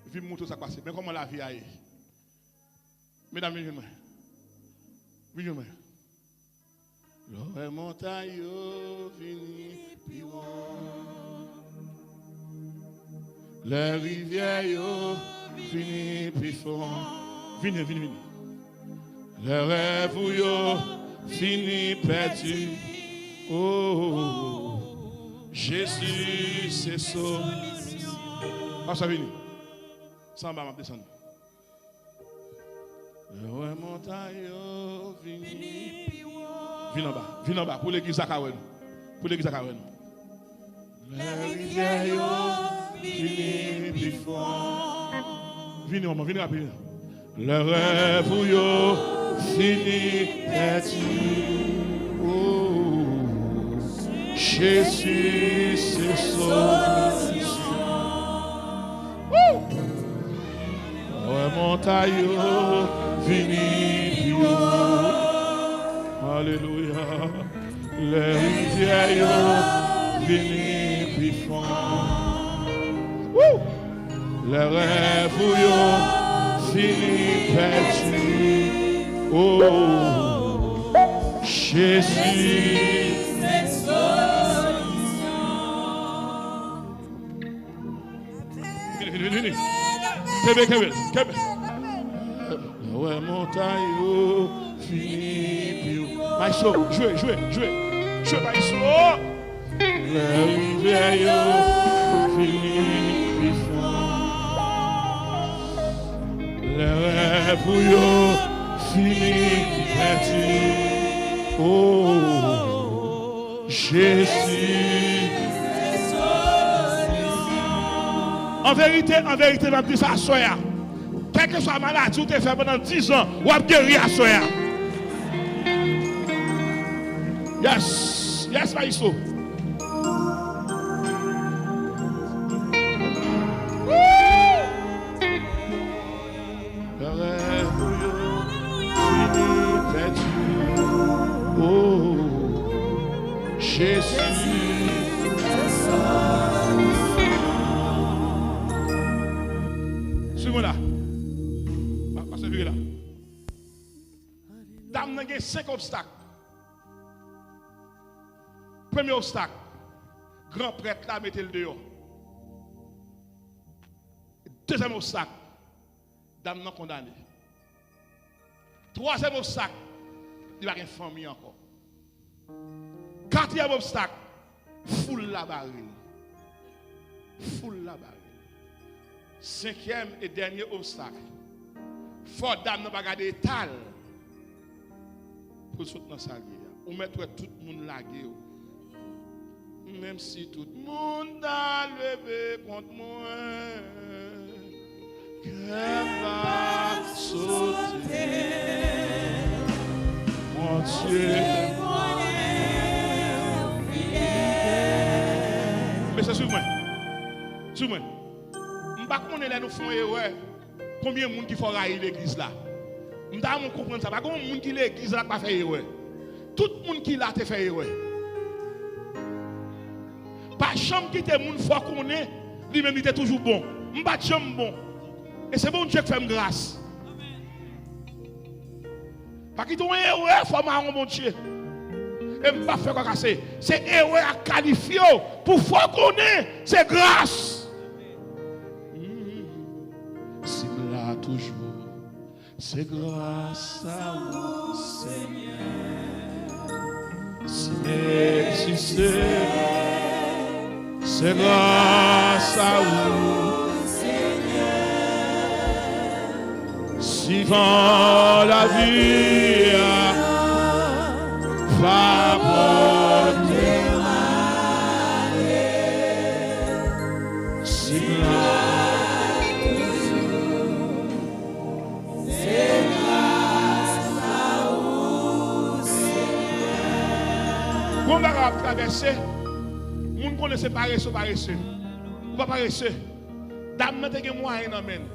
Je vais vous montrer ça passer. Mais comment la vie a été? Mesdames, venez-moi. Les montagnes fini plus haut. Les rivières fini plus fort. Venez. Les rêves fini perdu. Oh, Jésus, c'est solution. Ah, ça vient. Ça va descendre. Les montagnes fini. Viens en bas. Pour l'église à Kawen. Les rivières fini plus fort. Venez rapidement. Le rêve fini perdu. Oh, Jésus, c'est solution. Le montagne fini plus haut. Alléluia. Les rivières fini plus fort. Le rêve fini perdu. Oh, Jésus, c'est solution. Venez. Kebe. Ouais, montagne fini. Maïso, jouez, Maïso. Les rivières fini. Les rêves fini perdu. Oh, Jésus. En vérité, je vais dire ça à Soya. Quelle que soit la maladie, tu as fait pendant 10 ans, ou as guéri à Soya. Yes, yes, Maïso. Oh, Jésus. Suivez-moi là. Passez là. Dame n'a pas 5 obstacles. Premier obstacle, grand prêtre là, mettez le dehors. Deuxième obstacle, dame non condamnée. Troisième obstacle, il n'y a pas de famille encore. Quatrième obstacle, foule la barre. Foule la barre. Cinquième et dernier obstacle, faut dame ne pas garder tal pour soutenir dans sa vie. Ou mettre tout le monde lagué. Même si tout le monde a levé contre moi, qu'elle va sauter. Mon Dieu. Mais c'est sur moi. Sur moi. Je ne sais pas comment nous faisons erreur. Combien de monde qui faut railler l'église là? Je ne sais pas comprendre ça. Combien de monde qui l'église là pas fait erreur? Tout le monde qui l'a fait erreur. Pas chambre qui était moun fois qu'on est, lui-même il était toujours bon. M'pas chambre bon. Et c'est bon Dieu qui fait grâce. Pas qu'il ton erreur faut marron bon Dieu. Et m'pas faire quoi casser. C'est erreur à qualifier pour fois qu'on est, c'est grâce. C'est là toujours. C'est grâce à vous Seigneur. C'est grâce à vous, Seigneur. Si quand la vie va porter mal, si c'est grâce à vous, Seigneur. Comment on va traverser? Moun connaissez paresseux. Ou pas paresseux. Dame n'a pas moyen d'amène.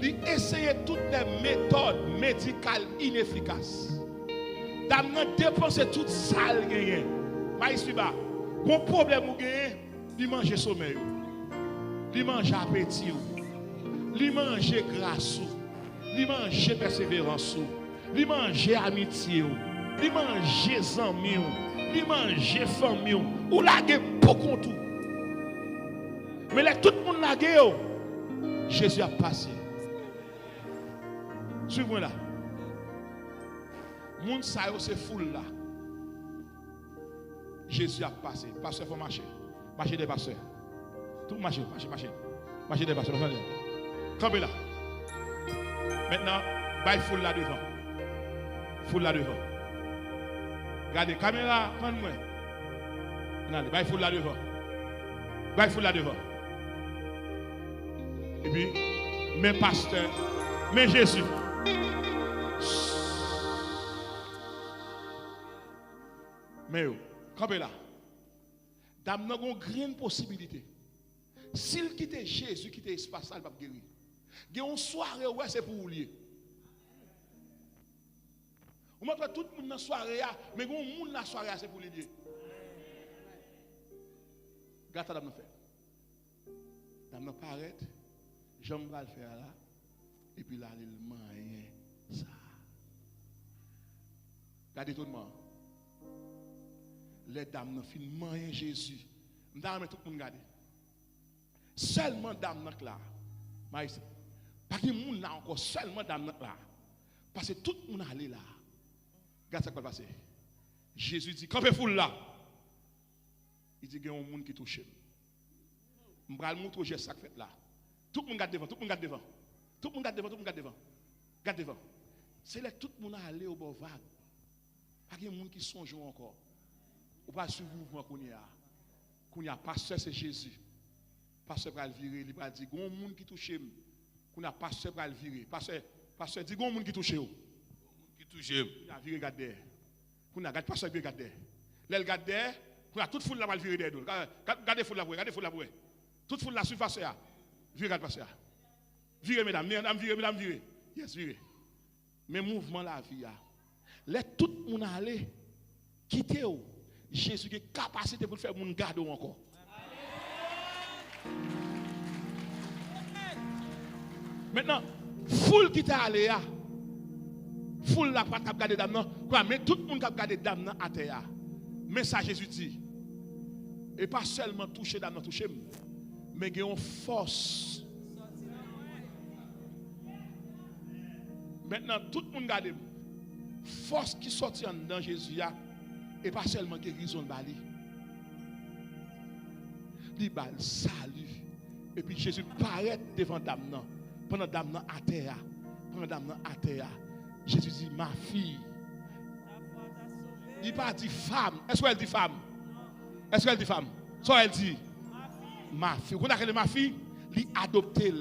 Il essaye toutes les méthodes médicales inefficaces. Dame n'a dépensé toute salle gagné. Maïs Fiba, bon problème ou gagné, il mange sommeil. Il mange appétit. Il mange grâce. Il mange persévérance. Il mange amitié. Il mange amis. Il mange famille. Ou lage beaucoup tout. Mais là, tout le monde lage, Jésus a passé. Suivez-moi là. Moun sa yo c'est foule là. Jésus a passé. Pasteur, il faut marcher. Marcher des pasteurs. Tout marcher. Marcher des pasteurs. Campez là. Maintenant, baille foule là devant. Foule là devant. Regardez, caméra, prends-moi. Allez, baille foule là devant. Baille foule là devant. Et puis, mes pasteurs, mes Jésus. Mais, campez là. Dame n'a pas une possibilité. S'il quitte Jésus, quitte l'espace, il va guérir. Il y a une soirée où c'est pour oublier. On montre tout le monde dans la soirée, mais il y a un monde dans la soirée, c'est pour l'aider. Regarde ça, dame fait. Dame pas arrête, j'aime le faire là, et puis là, il mange ça. Regardez tout le monde. Les dames n'ont fini manger Jésus. Dame tout le monde regarde. Seulement dame n'a là. Pas que le monde là encore, seulement dame n'a là. Parce que tout le monde allé là. Regarde ça qui va passer. Jésus dit, quand vous foule là, il dit qu'il y a un monde qui touche. Je vais vous montrer ça qui fait là. Tout le monde regarde devant, tout le monde regarde devant. Tout le monde regarde devant, tout le monde regarde devant. Regarde devant. C'est là tout le monde allé au bord vague. Pas de monde qui songe encore. Ou pas suivre mouvement qu'on y a pasteur c'est Jésus. Pasteur va le virer, il va dire gon monde qui touche moi. Qu'on a pasteur va le virer. Pasteur dit gon monde qui touche moi. Qui touche moi. Il a viré garder. Qu'on a garde pasteur qui garder. L'elle garder, qu'on a toute foule là va le virer derrière. Gardez foule là pour, gardez foule là pour. Toute foule là suivre pasteur. Virez garde pasteur. Virez mesdames, mesdames virez. Yes, virez. Mais mouvement la vie a. Là tout le monde aller quitter Jésus qui a capacité pour faire moun garder encore. Maintenant, foule qui t'a allé là. Foule là pas garder dame non, mais tout le monde qui garder dame à terre. Mais ça Jésus dit. Et pas seulement toucher dame toucher mais il y a une force. Maintenant tout le monde garde force qui sortit en dedans Jésus et pas seulement guérison de Bali. Il bal salut et puis Jésus paraît devant dame non. Pendant dame non à terre. Pendant dame non à terre. Jésus dit ma fille. Il pas dit femme. Est-ce qu'elle dit femme? Est-ce qu'elle dit femme? Ça elle dit ma fille. Vous connaissez ma fille? Il adopté.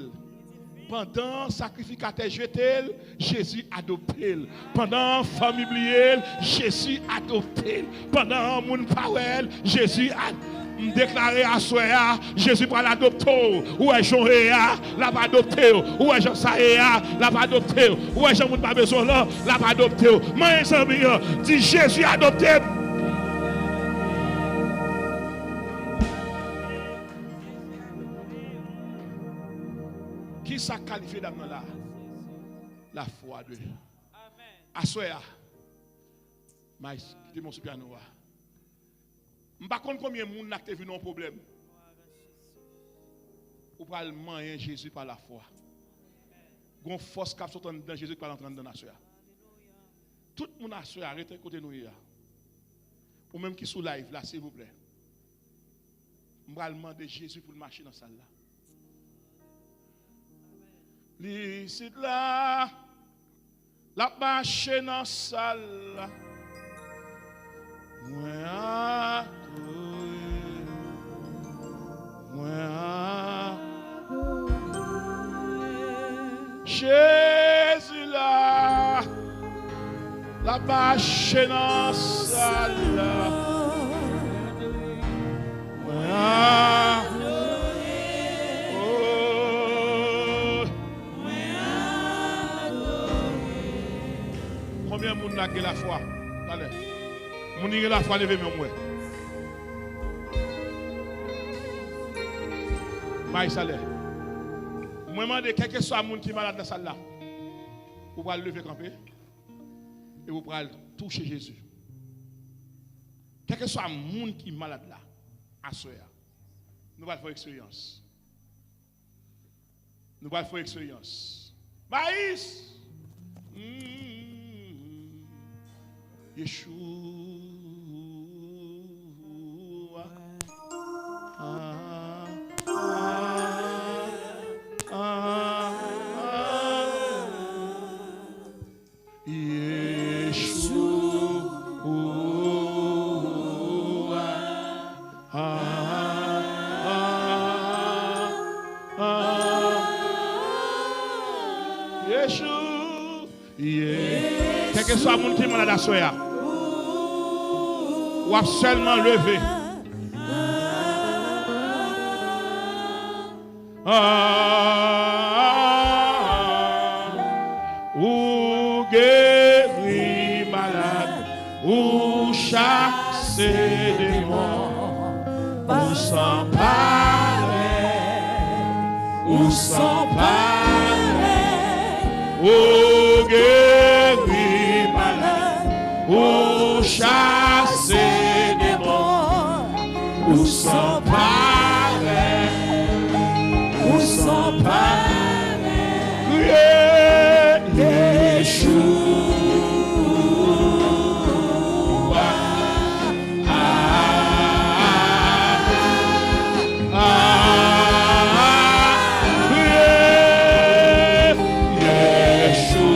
Pendant sacrificateur jeté, Jésus adopté. Pendant famille oubliée, Jésus adopté. Pendant moun parel, Jésus a déclaré à soi, Jésus pour l'adopter. Ou est Jean Réa, l'a pas adopté. Ou est Jean Saéa, l'a pas adopté. Ou est Jean moun pas besoin là, l'a pas adopté. Mes amis, dit Jésus adopté. Qui ça qualifié d'âme là? La foi de. Amen. Assoya. Mais quittez mon piano. Je ne sais pas combien de monde a vu un problème. Ou pas le moyen Jésus par la foi. Gon force qui sont dans Jésus qui va entrer dans la soya. Tout le monde a soya arrêtez côté nous là. Ou même qui sous live là s'il vous plaît. Je vais demander Jésus pour marcher dans la salle là. Licite là, la marche dans la salle. Moi, Jésus là, la marche dans la salle. Combien de monde a la foi? Allez. Mon a la foi, levez-moi. Maïs, allez. Moi, je demande quel que soit le monde qui est malade dans cette salle-là. Vous pouvez lever camper et vous pouvez toucher Jésus. Quel que soit le monde qui est malade là, à ce moment, nous allons faire expérience. Nous allons faire expérience. Maïs! Yeshua. Quel que soit le monde qui est malade à soya, ou a seulement levé. Ou guéri malade, ou chassé démon, ou s'emparer, ou s'emparer, ou guéri malade, ou chasser des morts, ou s'emparer, ou s'emparer, Yeshua. Yeshua.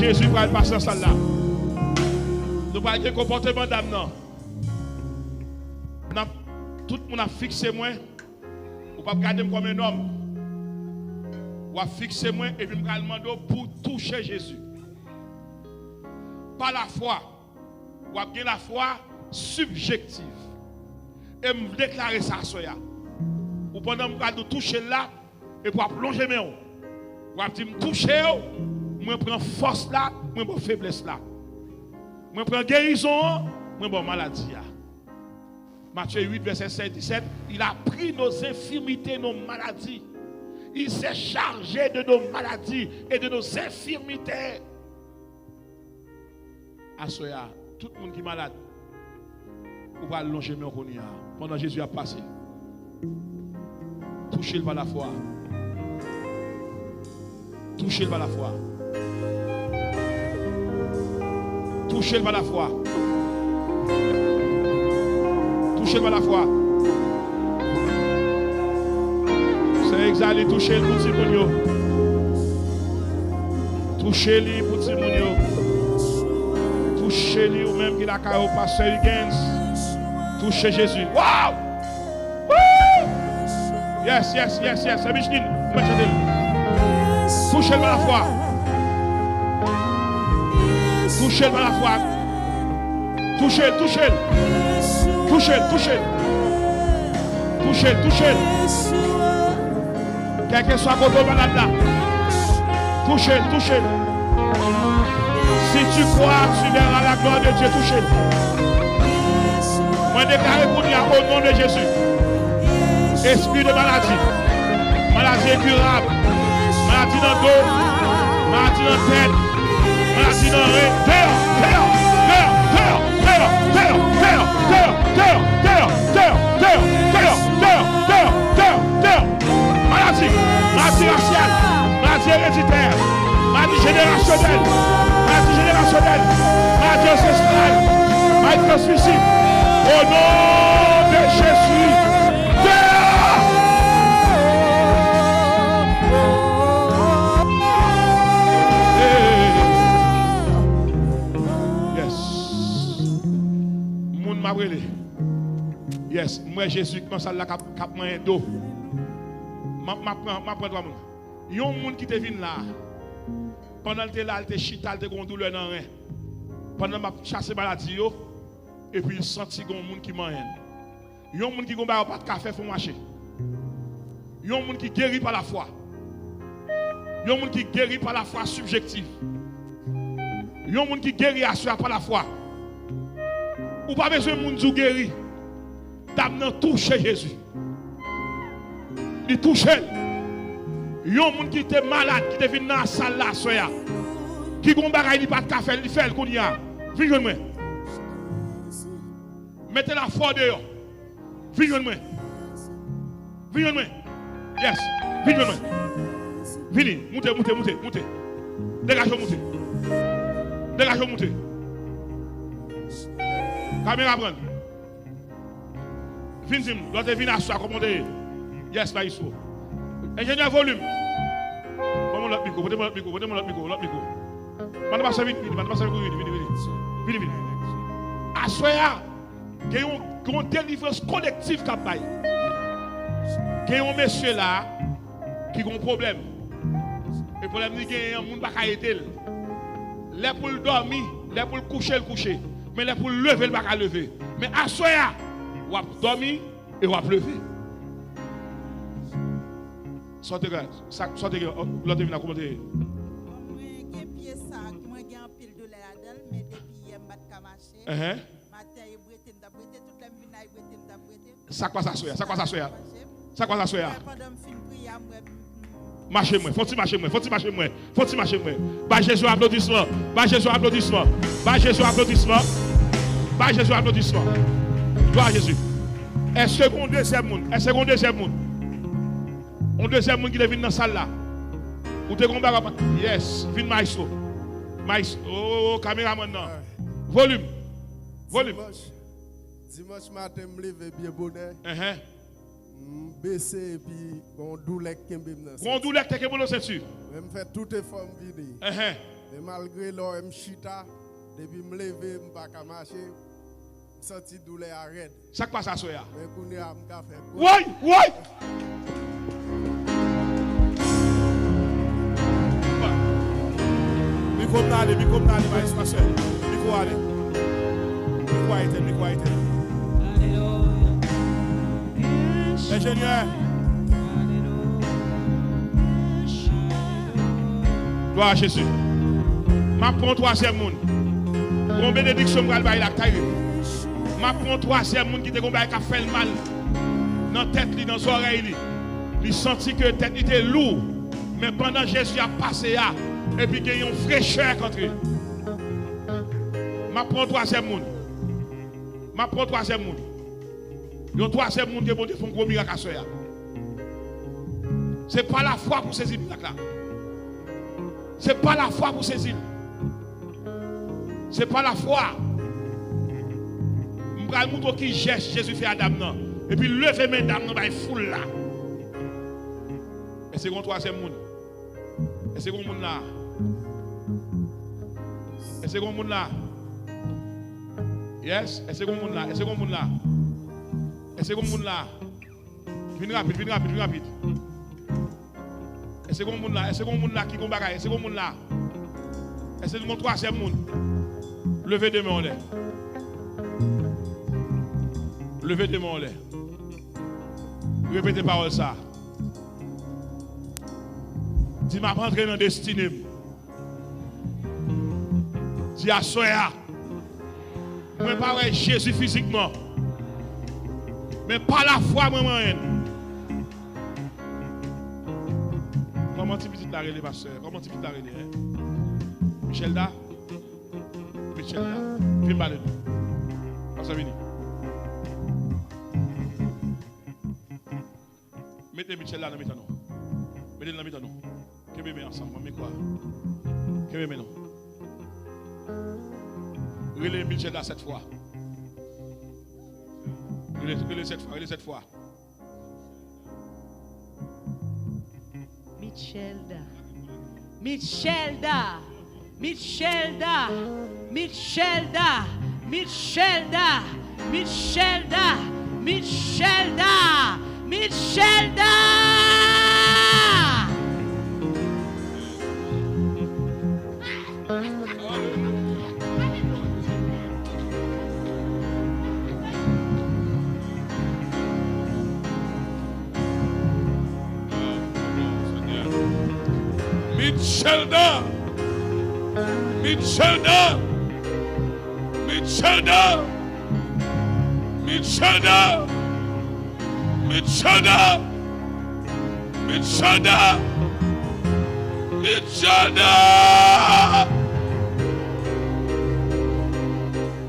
Jésus va passer dans salle là. Nous pas de comportement d'âme non. Tout le monde a fixé moi. Ou pas regarder comme un homme. Ou a fixé moi et puis me demander pour toucher Jésus. Par la foi. Ou a bien la foi subjective. Et me déclarer ça à soya. Ou pendant que je toucher là et pour plonger mes mains. Ou a dit me toucher, moi prends force là, moi prends faiblesse là. Moi prends guérison, moi prends maladie là. Matthieu 8 verset 16 17, il a pris nos infirmités, nos maladies. Il s'est chargé de nos maladies et de nos infirmités. À soya, tout le monde qui est malade, on va allonger mes mains pendant Jésus a passé. Touchez-le par la foi. Touchez-le par la foi. Touchez-le par la foi. Touchez-le par la foi. C'est exalé, touchez-le pour Timonio. Touchez-le pour Timonio. Touchez-le ou même qu'il a carré au pasteur Higgins. Touchez Jésus. Wow! Woo! Yes. C'est Micheline. Touchez-le par la foi. Touchez-le par la foi. Touchez-le. Quel que soit votre malade là. Touchez-le. Si tu crois, tu verras la gloire de Dieu. Touchez-le. Moi déclare pour nous au nom de Jésus. Esprit de maladie. Maladie incurable. Maladie dans le dos. Maladie dans la tête. Maladie dans le rein. Maladie raciale, maladie héréditaire, maladie générationnelle, maladie ancestrale, maladie de suicide. Au nom de Jésus, yes. Moun m'a brûlé. Yes, moi Jésus qui commence à la cap moyen d'eau. M'apprends toi moun. Yon moun qui te vinn là. Pendant que là, il te chita, il te gon douleur dans rein. Pendant m'a chassé maladie yo et puis il senti gon moun qui mange. Yon moun qui gon ba pas de café faut marcher. Yon moun qui guérit par la foi. Yon moun qui guérit par la foi subjective. Yon moun qui guérit assure par la foi. Ou pas besoin moun dou guéri. Dame nan toucher Jésus. Il touche. Yon moun qui était malade, qui était venu dans la salle là, soya. Qui gon bagay li pas de café, il fait le kounya. Viens moi. Mettez la foi dehors. Viens moi. Yes. Viens moi. Vini, montez. Dégagez. Caméra prendre. Viens, l'autre vient à soi, commander. Yes, là, il faut. Ingénieur volume. Comment l'autre micro? Mettez-moi l'autre micro. Maintenant, pas vite. Vini. À soya, il y a une délivrance collective qui a bail. Il y a un monsieur là qui a un problème. Le problème, c'est qu'il y a un monde qui a été. Les pour le dormir, les pour le coucher. Mais les pour le lever, il ne peut pas lever. Mais à soya, on va dormir et on va lever. Sortez, l'autre vient à commenter. Ça quoi ça soya? Marchez-moi, faut-il marcher moi. Bah Jésus applaudissement. Gloire à Jésus. Est-ce que mon deuxième monde? Un deuxième monde qui est venu dans la salle là. Ou te combat. Yes, vin maestro. Oh, caméra maintenant. Volume. Dimanche matin, je me lève bien bonheur. Baissé et puis on douleur qui me on douleur qui me c'est sûr. Je me fais tout effort venir. Et malgré l'homme chita, depuis me lever, je ne pas marcher, je senti douleur arrête. Ça passe à soya. Mais qu'on est à me faire. Oui, oui. Micro n'allez, va espacer. Micro allez. Micro été. Ingénieur. Gloire à Jésus. Ma prends troisième monde. Mon bénédiction va aller la taille. Ma prends troisième monde qui te combat qui a fait le mal dans tête li dans oreille li. Il senti que tête était lourd. Mais pendant Jésus a passé là et puis il y a une fraîcheur contre lui. Ma prends troisième monde. Ma prends troisième monde. Le troisième monde qui est bon Dieu font gros miracle à soya. C'est pas la foi pour saisir miracle là. C'est pas la foi pour saisir. C'est pas la foi. Je vais vous montrer qui geste Jésus fait à Adam. Et puis lever mes dames dans la foule là. Et c'est mon troisième monde. Et c'est mon monde là. Et c'est mon monde là. Yes. Et c'est mon monde là. Et c'est mon monde là. Et c'est mon monde là. Viens rapide. Et c'est mon monde là. Et c'est mon monde là qui combat. Et c'est mon monde là. Et c'est mon troisième monde. Levez des mains en l'air. Levez des mains en l'air. Répétez parole ça. Dis m'a rentré dans la destinée. Dis à Soya. Moi pas ouais Jésus physiquement. Mais pas la foi moi moyenne. Comment tu visites la relais pasteur? Comment tu visites la relais? Michelda? Viens parler nous. Pasteur Vini. Mettez Michel là dans le temps. Mettez-le dans le temps. Que bébé ensemble, mais quoi? Que bébé non. Relais Michel là cette fois. Relais cette fois. Michelda!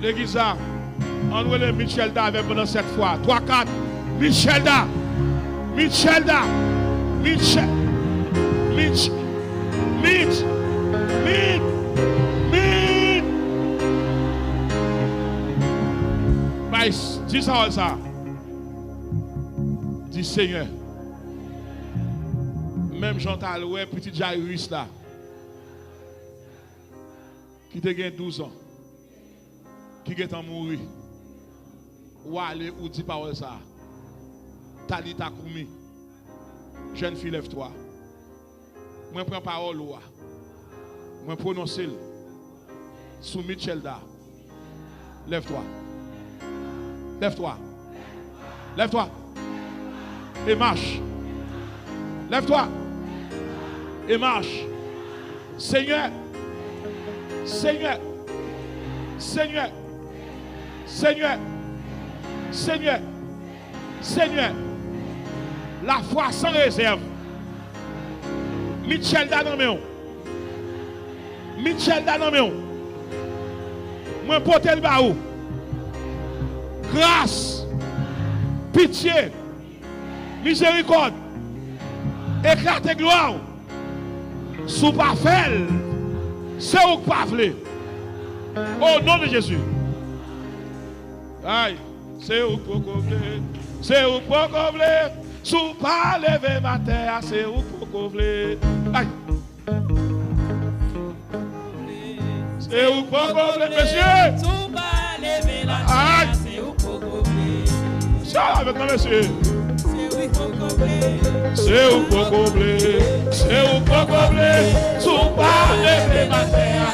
L'église, on voit Michelda avec pendant cette fois. 3-4. Michelda. Dis ça. Dis Seigneur. Même Jean Taloué, petit Jairus là, qui te gagne 12 ans, qui est en mourir, ou aller ou dit parole ça. Talita Koumi, jeune fille, lève-toi. Moi, prends parole, moi, prononce sous Michelda. Lève-toi. Et marche. Lève-toi. Et marche. Seigneur. La foi sans réserve. Michelda dans mes moi porte le baou. Grâce, pitié, miséricorde, éclate gloire. Sous pas fait, c'est où pas voulez. Au nom de Jésus. Aïe, c'est où pour couvrir. C'est où pour couvrir. Sous pas lever ma terre, c'est où pour couvrir. Aïe. C'est où pour combler, monsieur? Aïe! Ça avec moi, monsieur. C'est où pour combler, c'est où pour combler, sous pas lever ma terre.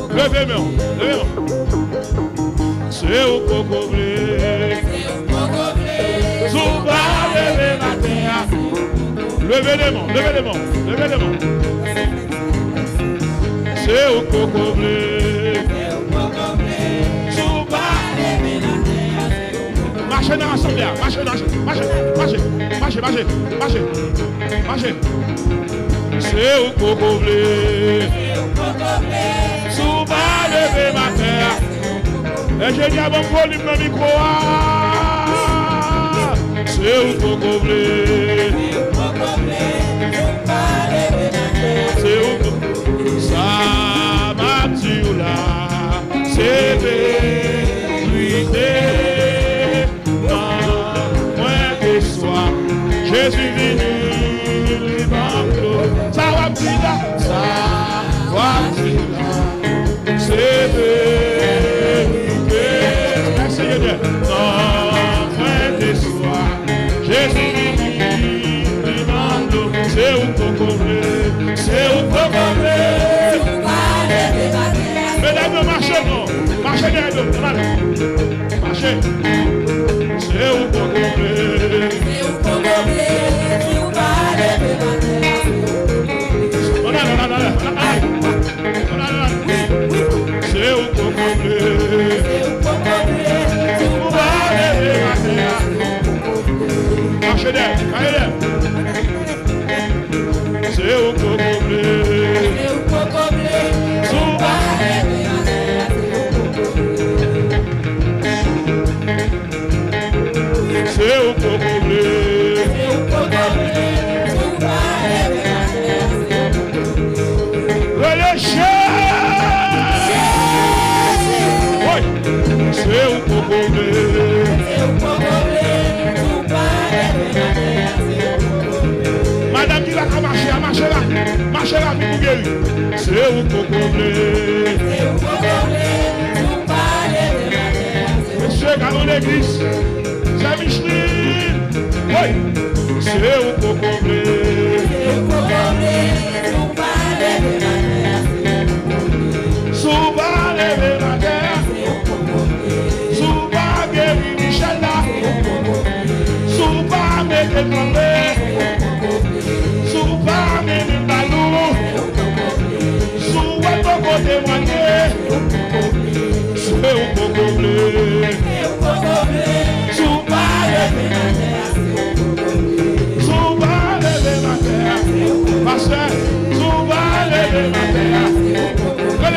Levez-moi, levez-moi. C'est où pour combler, sous pas lever ma terre. Levez les mains, levez les mains, levez les mains. C'est où pour combler, sous pas lever ma terre. Marchez dans l'assemblée, marchez, marchez. C'est où pour combler, sous pas lever ma terre. Et j'ai dit à mon volume le micro. C'est où pour combler, c'est où pour ça m'a dit là, c'est vérité. Jésus venu, ça va plus là, ça va plus là, c'est vérité. Merci Dieu, non, moins de soi. Jésus venu, c'est où pour combler, c'est où pour combler. Mesdames, marchez, non, marchez derrière nous, marchez. C'est où pour combler. C'est où pour combler, marchez derrière, c'est où pour combler, c'est où pour combler. C'est où pour combler, madame qui va marcher là, puis vous guérir. C'est où pour combler, monsieur Galon l'église, c'est Micheline. Oui, c'est où pour combler, sous bas lever ma terre. Souba mette tombe, souba mette balou, souba toko témoigner, c'est où pour combler, souba lever ma terre, souba lever ma terre, pasteur, souba lever ma terre.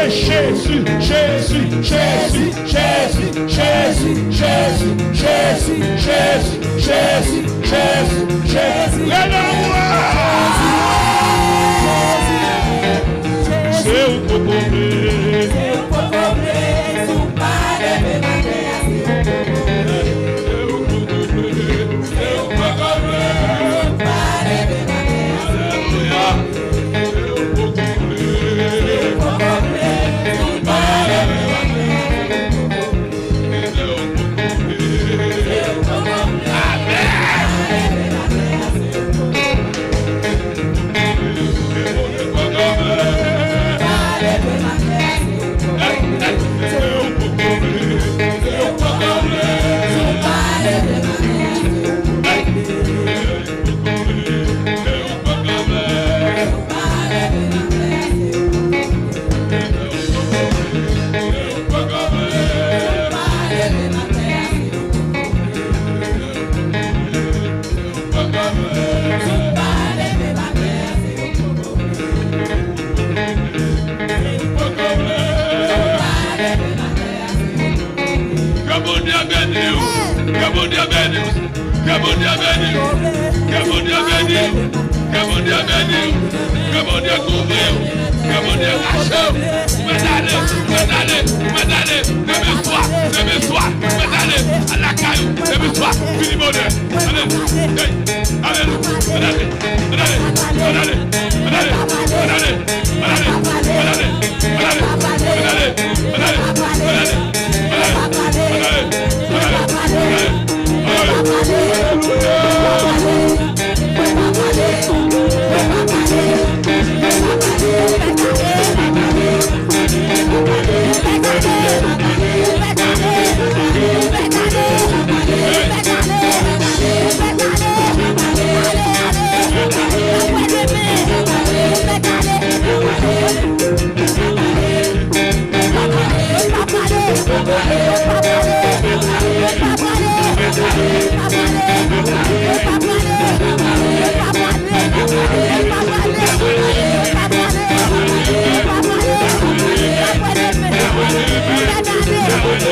Jésus, Jésus, Jésus, Jésus, Jésus, Jésus, Jésus, Jésus, Jésus, Jésus, Jésus. C'est où pour combler, sous pas lever ma terre. C'est où pour combler, c'est où pour combler, sous pas lever ma terre. Alléluia. C'est où pour combler. Allez, Ou